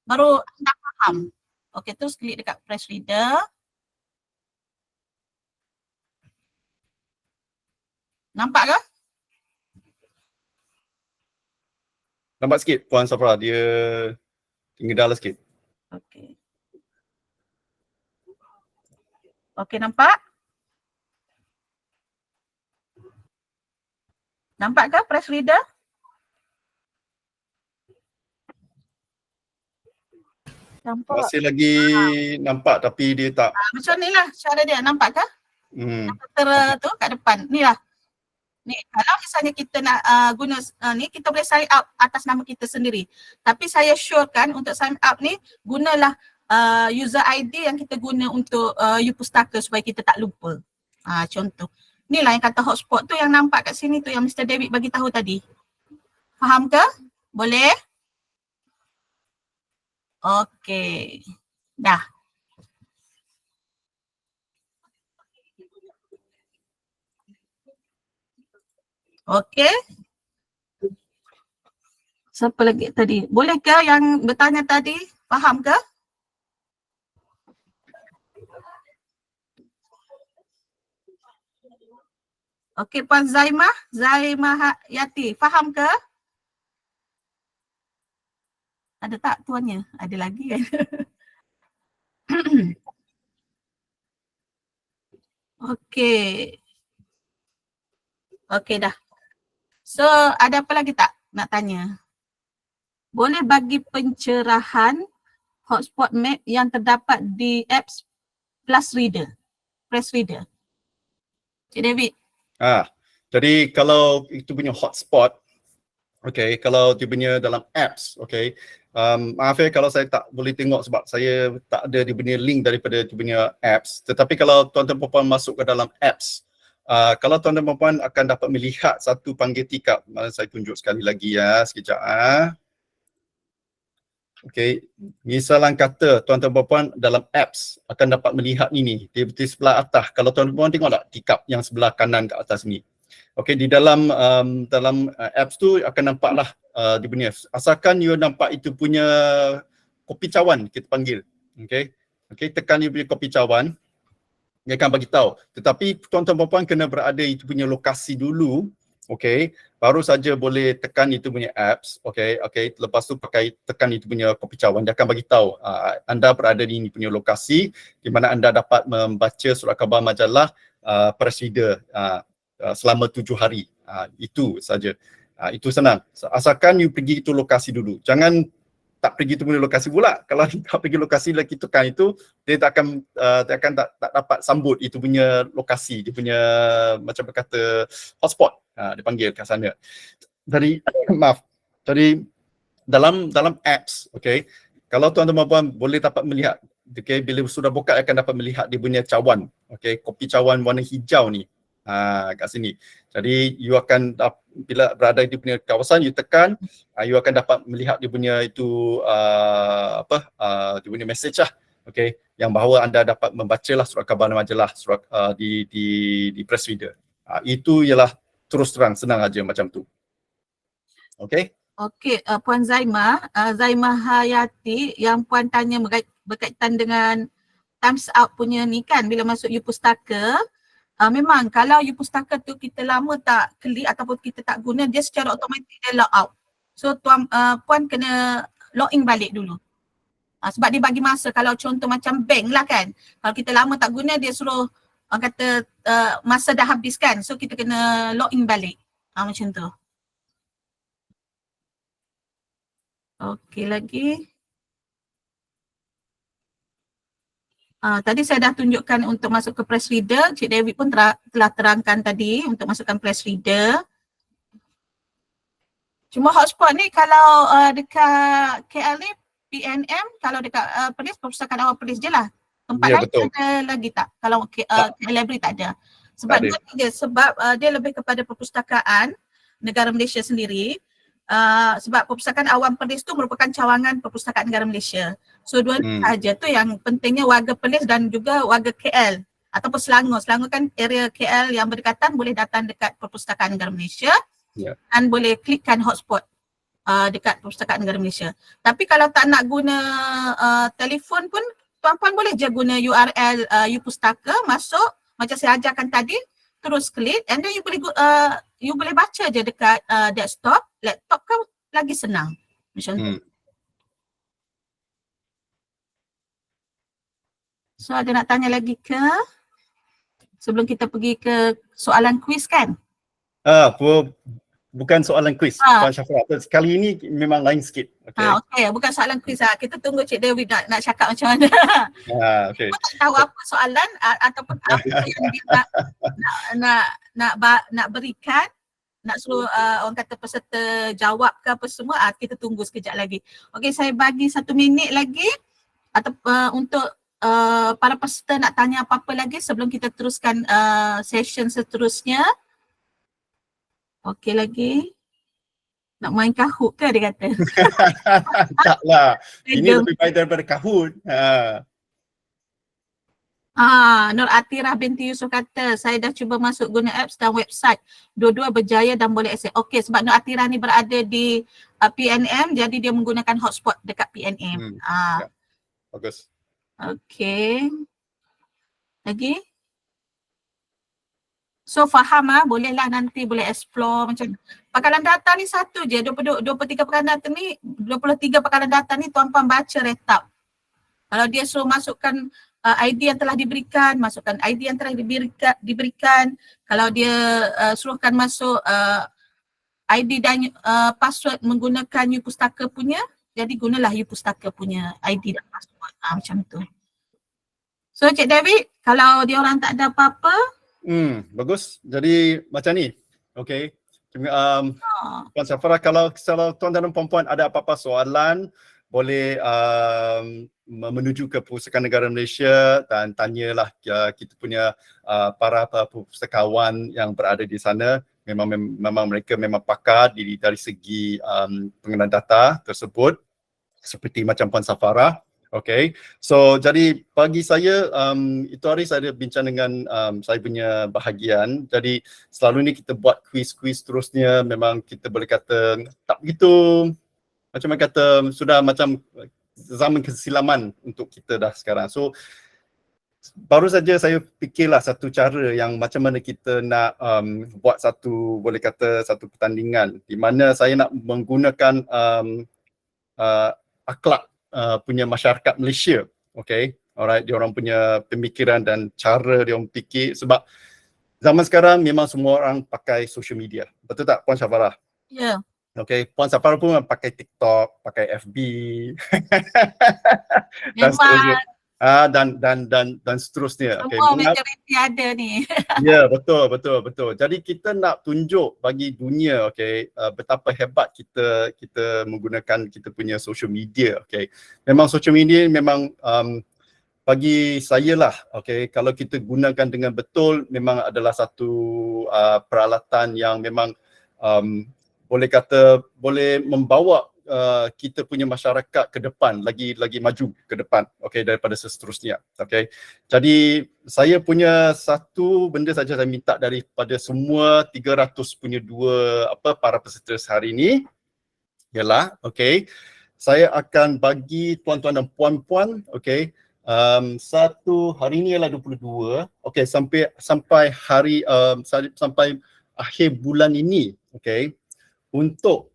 Baru anda faham. Okey, terus klik dekat press reader. Nampak ke? Nampak sikit Puan Syafra, dia tinggal sikit. Okey. Okey, nampak? Nampak ke press reader? Nampak. Masih lagi nampak tapi dia tak. Macam ni lah cara dia, nampak ke? Tertera tu kat depan, ni lah. Ni, kalau misalnya kita nak guna ni, kita boleh sign up atas nama kita sendiri. Tapi saya syorkan untuk sign up ni, gunalah user ID yang kita guna untuk Yupustaka supaya kita tak lupa. Contoh. Ni lah yang kata hotspot tu yang nampak kat sini tu yang Mr. David bagi tahu tadi. Faham ke? Boleh? Okey. Dah. Okey. Siapa lagi tadi? Boleh ke yang bertanya tadi? Faham ke? Okey, Puan Zaimah Yati, faham ke? Ada tak tuannya? Ada lagi kan? Okey. Okey dah. So ada apa lagi tak nak tanya? boleh bagi pencerahan hotspot map yang terdapat di apps Plus Reader, Press Reader. Cik David. Jadi kalau itu punya hotspot, okay, kalau dia punya dalam apps, okay, maaf kalau saya tak boleh tengok sebab saya tak ada dia punya link daripada dia punya apps. Tetapi kalau tuan-tuan puan masuk ke dalam apps, kalau tuan-tuan puan akan dapat melihat satu panggil tikap. Mana saya tunjuk sekali lagi ya, sekejap. Okay, misalan kata tuan-tuan puan dalam apps akan dapat melihat ini di sebelah atas. Kalau tuan-tuan puan tengok tak tikap yang sebelah kanan ke atas ni. Okay, di dalam apps tu akan nampaklah dia punya, asalkan you nampak itu punya kopi cawan kita panggil. Okay, tekan you punya kopi cawan, dia akan bagi tahu. Tetapi tuan-tuan puan kena berada itu punya lokasi dulu. Okay, baru saja boleh tekan itu punya apps. Okay, lepas tu pakai tekan itu punya kopi cawan, dia akan bagi tahu anda berada di ini punya lokasi di mana anda dapat membaca surat khabar majalah Press Reader selama 7 hari. Itu saja. Itu senang. Asalkan you pergi itu lokasi dulu. Jangan tak pergi itu punya lokasi pula. Kalau tak pergi lokasi lagi tekan itu, dia tak dapat sambut itu punya lokasi, dia punya macam berkata hotspot. Dia panggil kat sana. Jadi maaf. Jadi dalam apps, okay, kalau tuan-tuan puan boleh dapat melihat, okay, bila sudah buka akan dapat melihat dia punya cawan, okay, kopi cawan warna hijau ni. Kat sini. Jadi you akan bila berada di punya kawasan, you tekan, you akan dapat melihat dia punya itu dia punya message lah, okay, yang bahawa anda dapat membacalah surat khabar majalah di Press Reader. Itu ialah terus terang senang aja macam tu. Okay. Okey, Puan Zaimah, Zaimah Hayati yang Puan tanya berkaitan dengan times out punya ni kan, bila masuk You Pustaka, memang kalau You Pustaka tu kita lama tak klik ataupun kita tak guna, dia secara automatik dia log out. So Puan kena login balik dulu. Sebab dia bagi masa, kalau contoh macam bank lah kan, kalau kita lama tak guna dia suruh kata masa dah habis kan, so kita kena login balik. Macam tu. Okey lagi. Tadi saya dah tunjukkan untuk masuk ke Press Reader. Cik David pun telah terangkan tadi untuk masukkan Press Reader. Cuma hotspot ni kalau dekat KL ni PNM, kalau dekat Perlis, Perpustakaan Awam Perlis je lah. Tempat Ya, lain betul. ada lagi tak? Kalau KL Library tak ada. Sebab dia lebih kepada perpustakaan negara Malaysia sendiri. Sebab Perpustakaan Awam Perlis tu merupakan cawangan Perpustakaan Negara Malaysia. So dua ni sahaja tu yang pentingnya warga Perlis dan juga warga KL ataupun Selangor. Selangor kan area KL yang berdekatan boleh datang dekat Perpustakaan Negara Malaysia dan boleh klikkan hotspot dekat Perpustakaan Negara Malaysia. Tapi kalau tak nak guna telefon pun, tuan-puan boleh je guna URL You Pustaka, masuk macam saya ajarkan tadi, terus klik and then you boleh baca je dekat desktop, laptop kan lagi senang. Macam tu. So ada nak tanya lagi ke? Sebelum kita pergi ke soalan kuis kan? Bukan soalan kuis, Puan Syafra. Kali ini memang lain sikit. Okey, bukan soalan kuis. Kita tunggu Cik Dewi nak cakap macam mana. Okay. Kita tak tahu apa soalan ataupun apa yang dia nak berikan, nak suruh orang kata peserta jawab ke apa semua, kita tunggu sekejap lagi. Okey, saya bagi 1 minit lagi atau untuk para peserta nak tanya apa-apa lagi sebelum kita teruskan session seterusnya. Okey lagi. Nak main Kahoot ke dia kata? Taklah. Ini lebih baik daripada Kahoot. Nur Atirah binti Yusof kata, saya dah cuba masuk guna apps dan website. Dua-dua berjaya dan boleh akses. Okey, sebab Nur Atirah ni berada di PNM, jadi dia menggunakan hotspot dekat PNM. Ya. Bagus. Okey. Lagi? So faham bolehlah nanti boleh explore macam pakalan data ni satu je, 23 pakalan data ni, 23 pakalan data ni tuan-puan baca retap. Kalau dia suruh masukkan ID yang telah diberikan, masukkan ID yang telah diberikan. Kalau dia suruhkan masuk ID dan password menggunakan Upustaka punya, jadi gunalah Upustaka punya ID dan password. Macam tu. So Cik David, kalau dia orang tak ada apa-apa, Bagus. Jadi macam ni. Okay. Puan Safara, kalau tuan-tuan dan puan-puan ada apa-apa soalan, boleh menuju ke Perpustakaan Negara Malaysia dan tanyalah kita punya para pustakawan yang berada di sana. Memang mereka memang pakar dari segi pengenalan data tersebut, seperti macam Puan Safara. Okay, so jadi bagi saya itu hari saya ada bincang dengan saya punya bahagian. Jadi selalu ni kita buat kuis-kuis terusnya, memang kita boleh kata tak begitu, macam mana kata, sudah macam zaman kesilaman untuk kita dah sekarang. So baru saja saya fikirlah satu cara yang macam mana kita nak buat satu, boleh kata satu pertandingan di mana saya nak menggunakan akhlak punya masyarakat Malaysia. Okay, alright, dia orang punya pemikiran dan cara dia orang fikir, sebab zaman sekarang memang semua orang pakai social media. Betul tak Puan Safara? ya. Okay, Puan Safara pun pakai TikTok, pakai FB dan Memang seterusnya. Dan seterusnya. Okay, semua majoriti ada ni. ya, betul. Jadi kita nak tunjuk bagi dunia, okay, betapa hebat kita menggunakan kita punya social media. Okay, memang social media memang bagi saya lah, okay, kalau kita gunakan dengan betul, memang adalah satu peralatan yang memang boleh kata boleh membawa kita punya masyarakat ke depan, lagi maju ke depan, okay, daripada seterusnya. Okay, jadi saya punya satu benda saja saya minta daripada semua 300 punya para peserta hari ini ialah, okay, saya akan bagi tuan-tuan dan puan-puan, okay, satu hari ini ialah 22, okay, sampai hari sampai akhir bulan ini, okay, untuk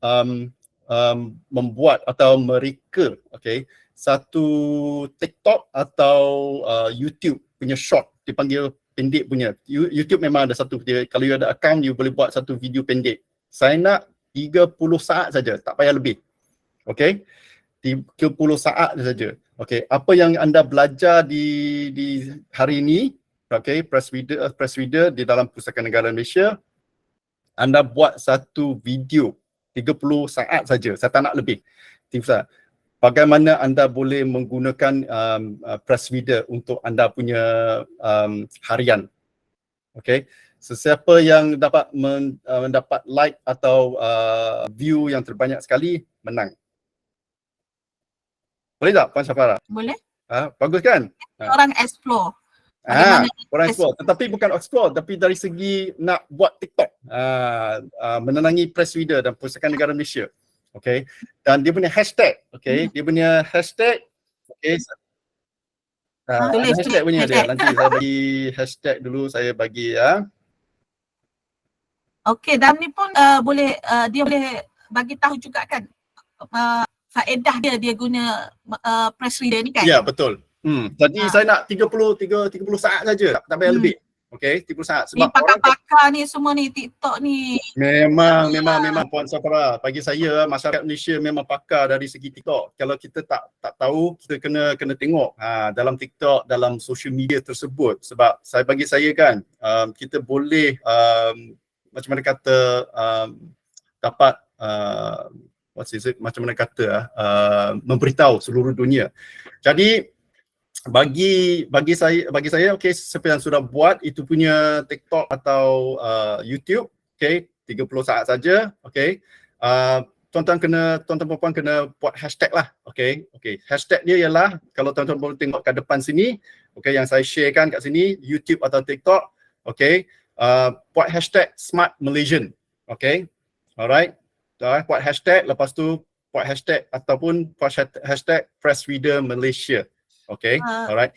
membuat atau mereka, okay, satu TikTok atau YouTube punya short, dipanggil pendek punya. YouTube memang ada satu, kalau you ada account, you boleh buat satu video pendek. Saya nak 30 saat saja, tak payah lebih. Okay, 30 saat saja. Okay, apa yang anda belajar di hari ini, okay, press reader di dalam Perpustakaan Negara Malaysia, anda buat satu video 30 saat saja, saya tak nak lebih. Bagaimana anda boleh menggunakan press reader untuk anda punya harian. Okay, sesiapa yang dapat mendapat like atau view yang terbanyak sekali, menang. Boleh tak Puan Safara? Boleh. Bagus kan? Orang explore. Orang explore, tetapi bukan explore, tapi dari segi nak buat TikTok, menenangi press reader dan Perpustakaan Negara Malaysia. Okay, dan dia punya hashtag, okay, dia punya hashtag, okay, ada hashtag punya dia. Nanti saya bagi hashtag dulu, saya bagi Okay, dan ni pun boleh dia boleh bagi tahu juga kan faedah dia guna press reader ni kan? Ya, betul. Jadi saya nak 30 saat saja, tak payah lebih. Okay, 30 saat. Sebab ni pakar-pakar ni semua ni, TikTok ni. Memang Puan Safara. Bagi saya, masyarakat Malaysia memang pakar dari segi TikTok. Kalau kita tak tahu, kita kena tengok dalam TikTok, dalam social media tersebut. Sebab bagi saya kan, kita boleh macam mana kata dapat macam mana kata memberitahu seluruh dunia. Jadi bagi saya, okay, siapa yang sudah buat itu punya TikTok atau YouTube, okay, 30 saat saja, okay, tuan-tuan perempuan kena buat hashtag lah, okay. Hashtag dia ialah, kalau tuan-tuan boleh tengok kat depan sini, okay, yang saya sharekan kat sini, YouTube atau TikTok, okay, buat hashtag Smart Malaysian, okay, alright, buat hashtag, lepas tu buat hashtag ataupun buat hashtag Press Reader Malaysia. Okay, alright.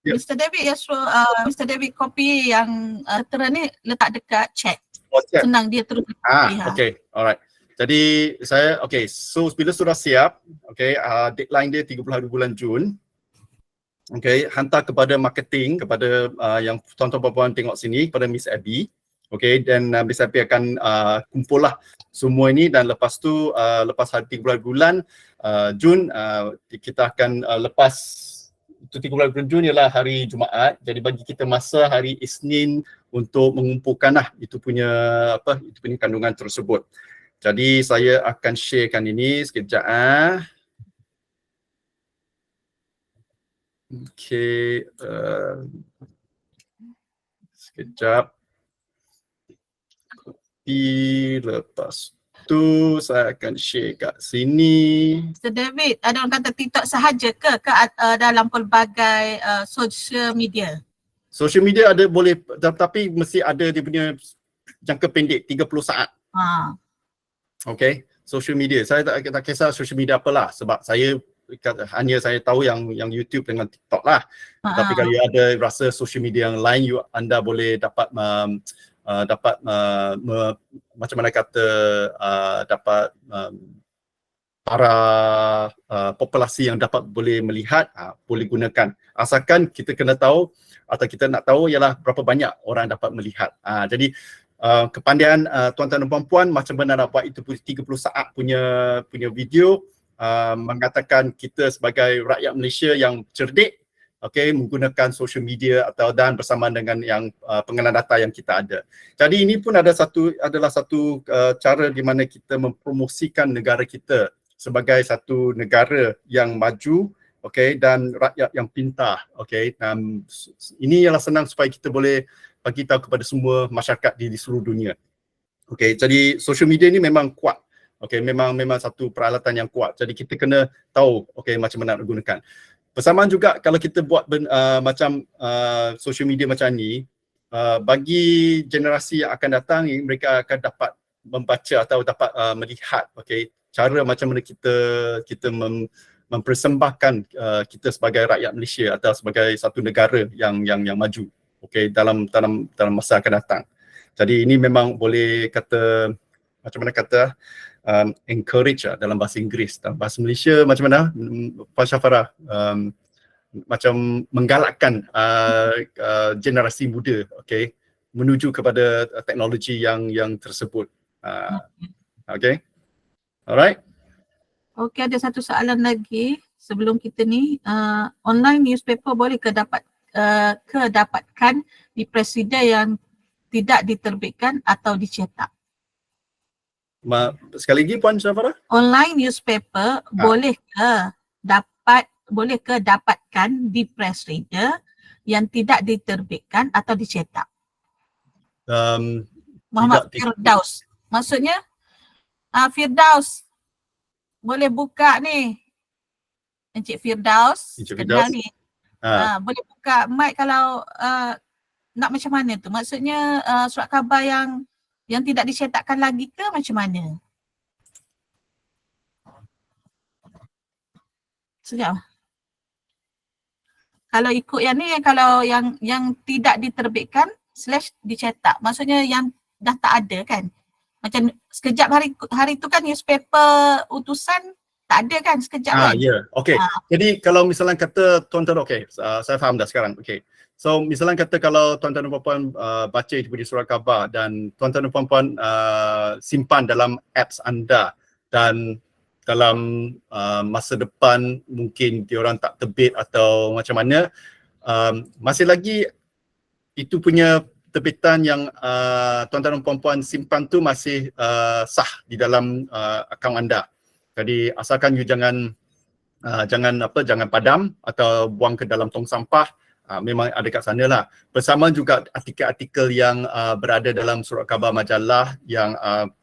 Mr. David, Mr. David copy yang terang ni letak dekat chat. Senang dia terus copy. Okay, alright. Jadi saya, okay, so bila sudah siap, okay, deadline dia 30 hari bulan Jun. Okay, hantar kepada marketing, kepada yang tuan-tuan puan tengok sini, kepada Miss Abby. Okay, dan BCP akan kumpul lah semua ini, dan lepas tu lepas hari 3 bulan Jun kita akan lepas itu 3 bulan Jun ialah hari Jumaat, jadi bagi kita masa hari Isnin untuk mengumpulkan lah itu punya kandungan tersebut. Jadi saya akan sharekan ini sekejap. Okay, sekejap. Lepas tu saya akan share kat sini. Mr. David, ada orang kata TikTok sahaja ke dalam pelbagai social media? Social media ada boleh, tapi mesti ada dia punya jangka pendek 30 saat. Okay, social media. Saya tak kisah social media apalah, sebab saya hanya saya tahu yang YouTube dengan TikTok lah. Tapi kalau ada rasa social media yang lain, anda boleh dapat macam mana kata dapat para populasi yang dapat boleh melihat, boleh gunakan. Asalkan kita kena tahu atau kita nak tahu ialah berapa banyak orang dapat melihat. Jadi kepandaian tuan-tuan dan puan-puan macam mana nak buat itu 30 saat punya video, mengatakan kita sebagai rakyat Malaysia yang cerdik, okay, menggunakan social media dan bersama dengan yang pengenalan data yang kita ada. Jadi ini pun adalah satu cara di mana kita mempromosikan negara kita sebagai satu negara yang maju, okay, dan rakyat yang pintar, okay. Ini ialah senang supaya kita boleh bagi tahu kepada semua masyarakat di seluruh dunia. Okay, jadi social media ni memang kuat. Okay, memang satu peralatan yang kuat. Jadi kita kena tahu, okay, macam mana nak gunakan. Bersamaan juga kalau kita buat macam social media macam ni, bagi generasi yang akan datang, mereka akan dapat membaca atau dapat melihat, okay, cara macam mana kita mempersembahkan kita sebagai rakyat Malaysia atau sebagai satu negara yang maju, okay, dalam masa akan datang. Jadi ini memang boleh kata, macam mana kata, encourage dalam bahasa Inggeris. Dalam bahasa Malaysia macam mana, Pak Syafara, macam menggalakkan generasi muda, okay, menuju kepada teknologi yang tersebut. Okay, alright. Okay, ada satu soalan lagi sebelum kita ni. Online newspaper boleh kedapatkan di presiden yang tidak diterbitkan atau dicetak? Sekali lagi Puan Syafara? Online newspaper boleh ke dapatkan di press reader yang tidak diterbitkan atau dicetak? Muhammad Firdaus. Maksudnya Firdaus boleh buka ni. Encik Firdaus. Kenal ni. Boleh buka mic kalau nak macam mana tu? Maksudnya surat khabar yang tidak dicetakkan lagi ke macam mana? Sekejap. Kalau ikut yang ni, kalau yang tidak diterbitkan / dicetak, maksudnya yang dah tak ada kan? Macam sekejap hari tu kan newspaper utusan tak ada kan sekejap kan? Ya, okay. Jadi kalau misalnya kata tuan-tuan, okay, saya faham dah sekarang, okay. So misalnya kata kalau tuan-tuan dan puan-puan baca itu punya surat khabar dan tuan-tuan dan puan-puan simpan dalam apps anda, dan dalam masa depan mungkin diorang tak terbit atau macam mana, masih lagi itu punya terbitan yang tuan-tuan dan puan-puan simpan tu masih sah di dalam akaun anda. Jadi asalkan you jangan padam atau buang ke dalam tong sampah, memang ada kat sana lah. Bersama juga artikel-artikel yang berada dalam surat khabar majalah yang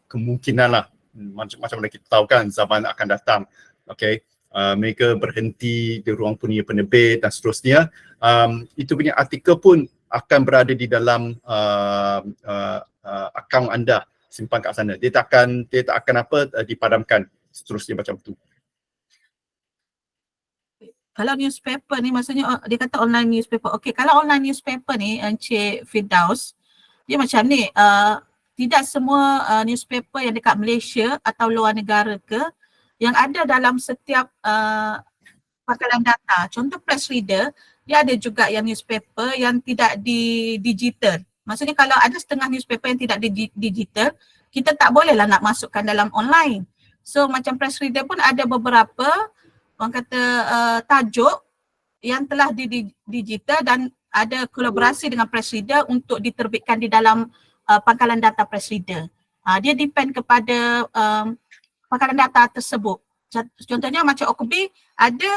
kemungkinan lah, macam mana kita tahu kan zaman akan datang, okay, mereka berhenti di ruang punya penerbit dan seterusnya. Itu punya artikel pun akan berada di dalam akaun anda, simpan kat sana. Dia tak akan dipadamkan seterusnya macam tu. Kalau newspaper ni maksudnya dia kata online newspaper. Okey, kalau online newspaper ni Encik Firdaus, dia macam ni, tidak semua newspaper yang dekat Malaysia atau luar negara ke yang ada dalam setiap pangkalan data. Contoh press reader, dia ada juga yang newspaper yang tidak di digital. Maksudnya kalau ada setengah newspaper yang tidak digital, kita tak bolehlah nak masukkan dalam online. So macam press reader pun ada beberapa orang kata tajuk yang telah digital dan ada kolaborasi dengan press reader untuk diterbitkan di dalam pangkalan data press reader. Dia depend kepada pangkalan data tersebut. Contohnya macam Okubi ada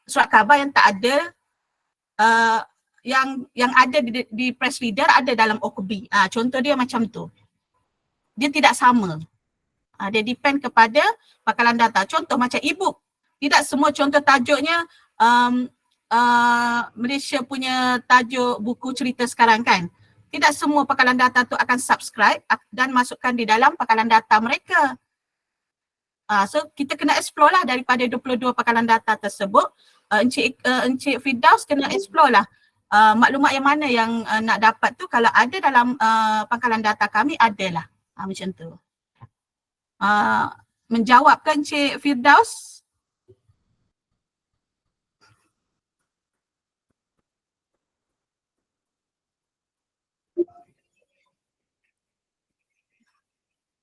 surat khabar yang tak ada yang ada di press reader ada dalam Okubi. Contoh dia macam tu. Dia tidak sama. Dia depend kepada pangkalan data. Contoh macam e-book. Tidak semua contoh tajuknya Malaysia punya tajuk buku cerita sekarang kan. Tidak semua pangkalan data tu akan subscribe dan masukkan di dalam pangkalan data mereka. So kita kena explore lah daripada 22 pangkalan data tersebut. Encik Firdaus kena explore lah maklumat yang mana yang nak dapat tu. Kalau ada dalam pangkalan data kami adalah macam tu. Menjawabkan Encik Firdaus?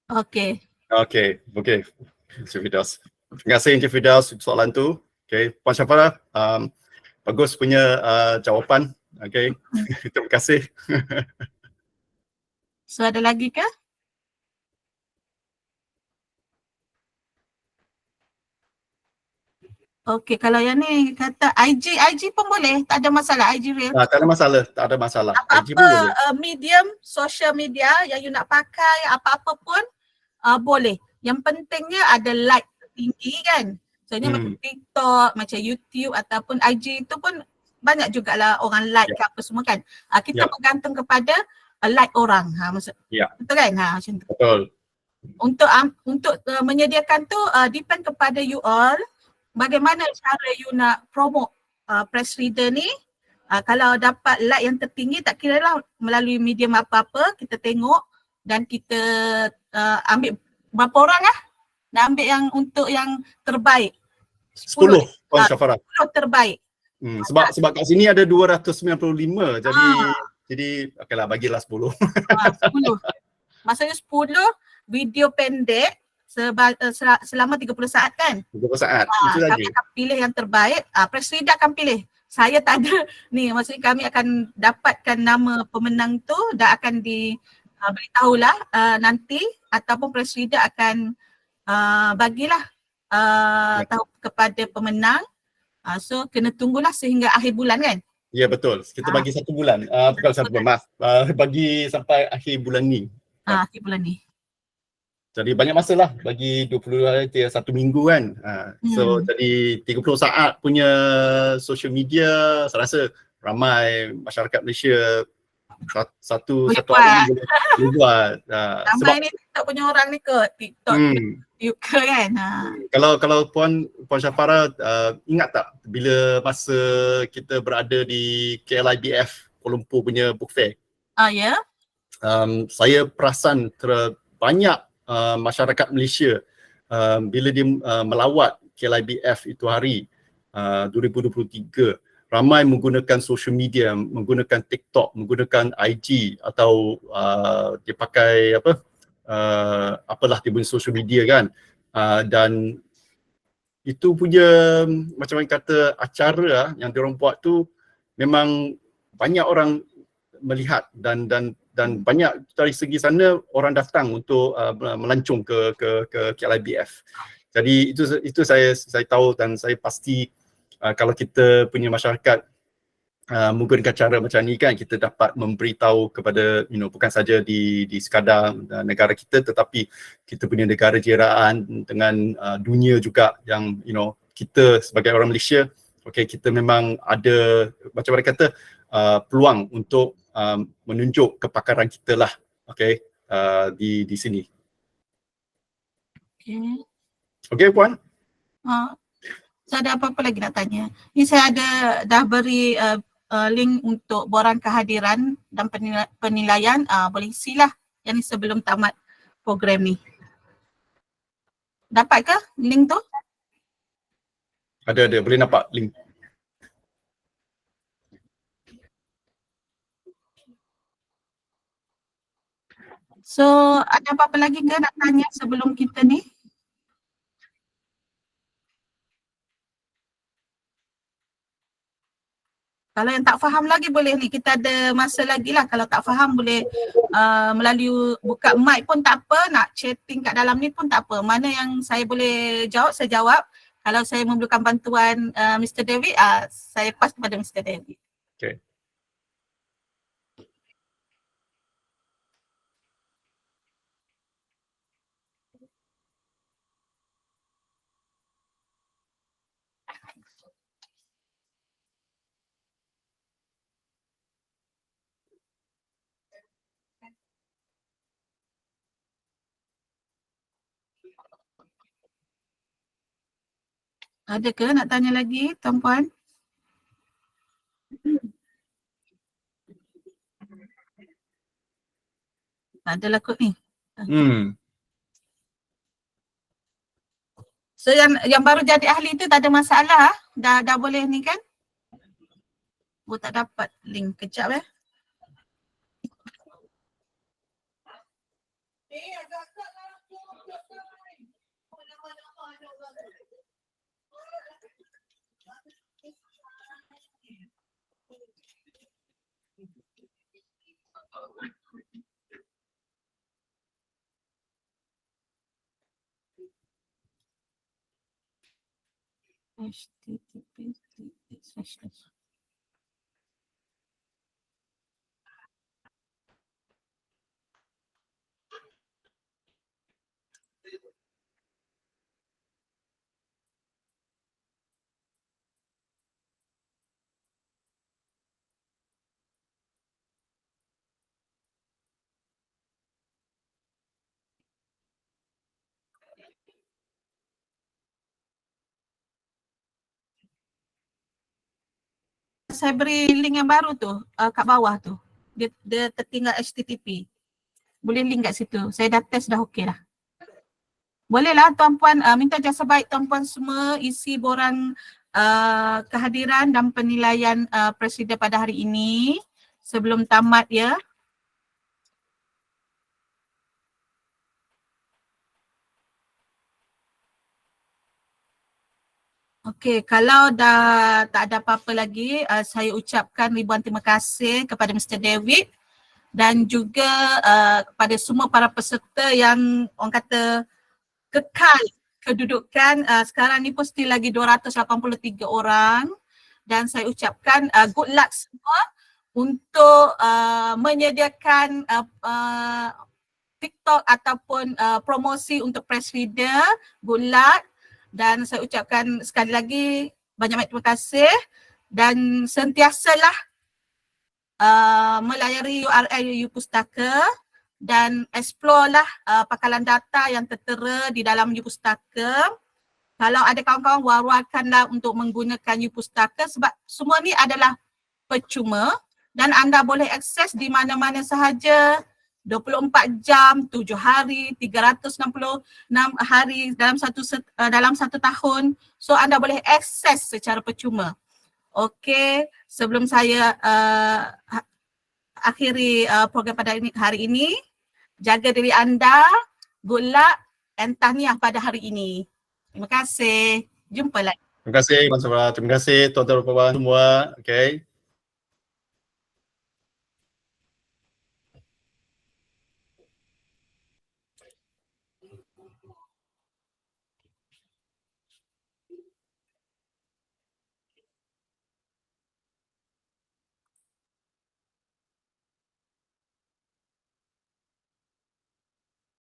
Okey. Okey. Encik Firdaus. Terima kasih Encik Firdaus soalan tu. Okey, Puan Syafara, bagus punya jawapan. Okey. Terima kasih. So ada lagi ke? Okey, kalau yang ni kata IG pun boleh, tak ada masalah, IG real. Tak ada masalah, tak ada masalah. IG pun Apa-apa boleh. medium social media yang you nak pakai, apa-apa pun boleh. Yang pentingnya ada like tinggi kan. Soalnya macam TikTok, macam YouTube ataupun IG tu pun banyak jugalah orang like ke apa semua kan. Kita bergantung kepada like orang. Maksud betul kan? Macam tu. Betul. Untuk menyediakan tu depend kepada you all. Bagaimana cara you nak promote press reader ni. Kalau dapat like yang tertinggi, tak kira lah melalui medium apa-apa, kita tengok dan kita ambil berapa orang lah. Nak ambil yang untuk yang terbaik. 10 Puan Syafara. 10 terbaik. Sebab kat sini ada 295 jadi okeylah bagilah 10. 10. Maksudnya 10 video pendek selama 30 saat kan? 30 saat. Itu saja. Kami akan pilih yang terbaik. Press reader akan pilih. Saya tak ada ni, maksudnya kami akan dapatkan nama pemenang tu dan akan diberitahulah nanti ataupun press reader akan bagilah tahu kepada pemenang. So kena tunggulah sehingga akhir bulan kan? Ya betul. Kita bagi 1 bulan. Bukan 1 bulan, maaf. Bagi sampai akhir bulan ni. Akhir bulan ni. Jadi banyak masa lah bagi 20 hari, 1 minggu kan. So jadi 30 saat punya social media, saya rasa ramai masyarakat Malaysia satu hari boleh buat. Ramai ni TikTok punya orang ni ke TikTok UK kan. Kalau Puan Syafara ingat tak bila masa kita berada di KLIBF Kuala Lumpur punya book fair? Ya. Saya perasan banyak masyarakat Malaysia bila dia melawat KLIBF itu hari 2023, ramai menggunakan social media, menggunakan TikTok, menggunakan IG atau dia pakai apalah dia punya social media kan, dan itu punya macam yang kata acara yang diorang buat tu memang banyak orang melihat dan banyak dari segi sana orang datang untuk melancong ke KLIBF. Jadi itu saya tahu dan saya pasti kalau kita punya masyarakat menggunakan cara macam ni kan, kita dapat memberitahu kepada bukan saja di sekadar negara kita, tetapi kita punya negara jiraan dengan dunia juga yang kita sebagai orang Malaysia, kita memang ada macam mana kata peluang untuk menunjuk kepakaran kita lah di sini. Okey Puan? Saya ada apa-apa lagi nak tanya. Ni saya dah beri link untuk borang kehadiran dan penilaian. Boleh isilah yang ni sebelum tamat program ni. Dapat ke link tu? Ada, boleh nampak link. So ada apa-apa lagi ke nak tanya sebelum kita ni? Kalau yang tak faham lagi boleh ni, kita ada masa lagi lah. Kalau tak faham boleh melalui buka mic pun tak apa, nak chatting kat dalam ni pun tak apa. Mana yang saya boleh jawab, saya jawab. Kalau saya memerlukan bantuan Mr. David, saya pass kepada Mr. David. Okay. Ada ke nak tanya lagi, tuan-puan? Ada lah kot ni. So yang baru jadi ahli tu tak ada masalah, dah boleh ni kan? Oh tak dapat link, kejap . HTTP. Saya beri link yang baru tu kat bawah tu. Dia tertinggal HTTP. Boleh link kat situ. Saya dah test dah okey dah. Bolehlah tuan-puan, minta jasa baik tuan-puan semua isi borang kehadiran dan penilaian presiden pada hari ini sebelum tamat ya. Okey, kalau dah tak ada apa-apa lagi, saya ucapkan ribuan terima kasih kepada Mr. David dan juga kepada semua para peserta yang orang kata kekal kedudukan. Sekarang ni pun still lagi 283 orang dan saya ucapkan good luck semua untuk menyediakan TikTok ataupun promosi untuk press reader. Good luck. Dan saya ucapkan sekali lagi banyak terima kasih dan sentiasalah melayari URL YouPustaka dan explore lah pakalan data yang tertera di dalam YouPustaka. Kalau ada kawan-kawan, war-warkanlah untuk menggunakan YouPustaka sebab semua ni adalah percuma dan anda boleh akses di mana-mana sahaja 24 jam, 7 hari, 366 hari dalam satu tahun. So anda boleh akses secara percuma. Okey, sebelum saya akhiri program pada hari ini, jaga diri anda, good luck and tahniah pada hari ini. Terima kasih. Jumpa lagi. Terima kasih Puan Sarah. Terima kasih tuan-tuan dan puan semua. Okay.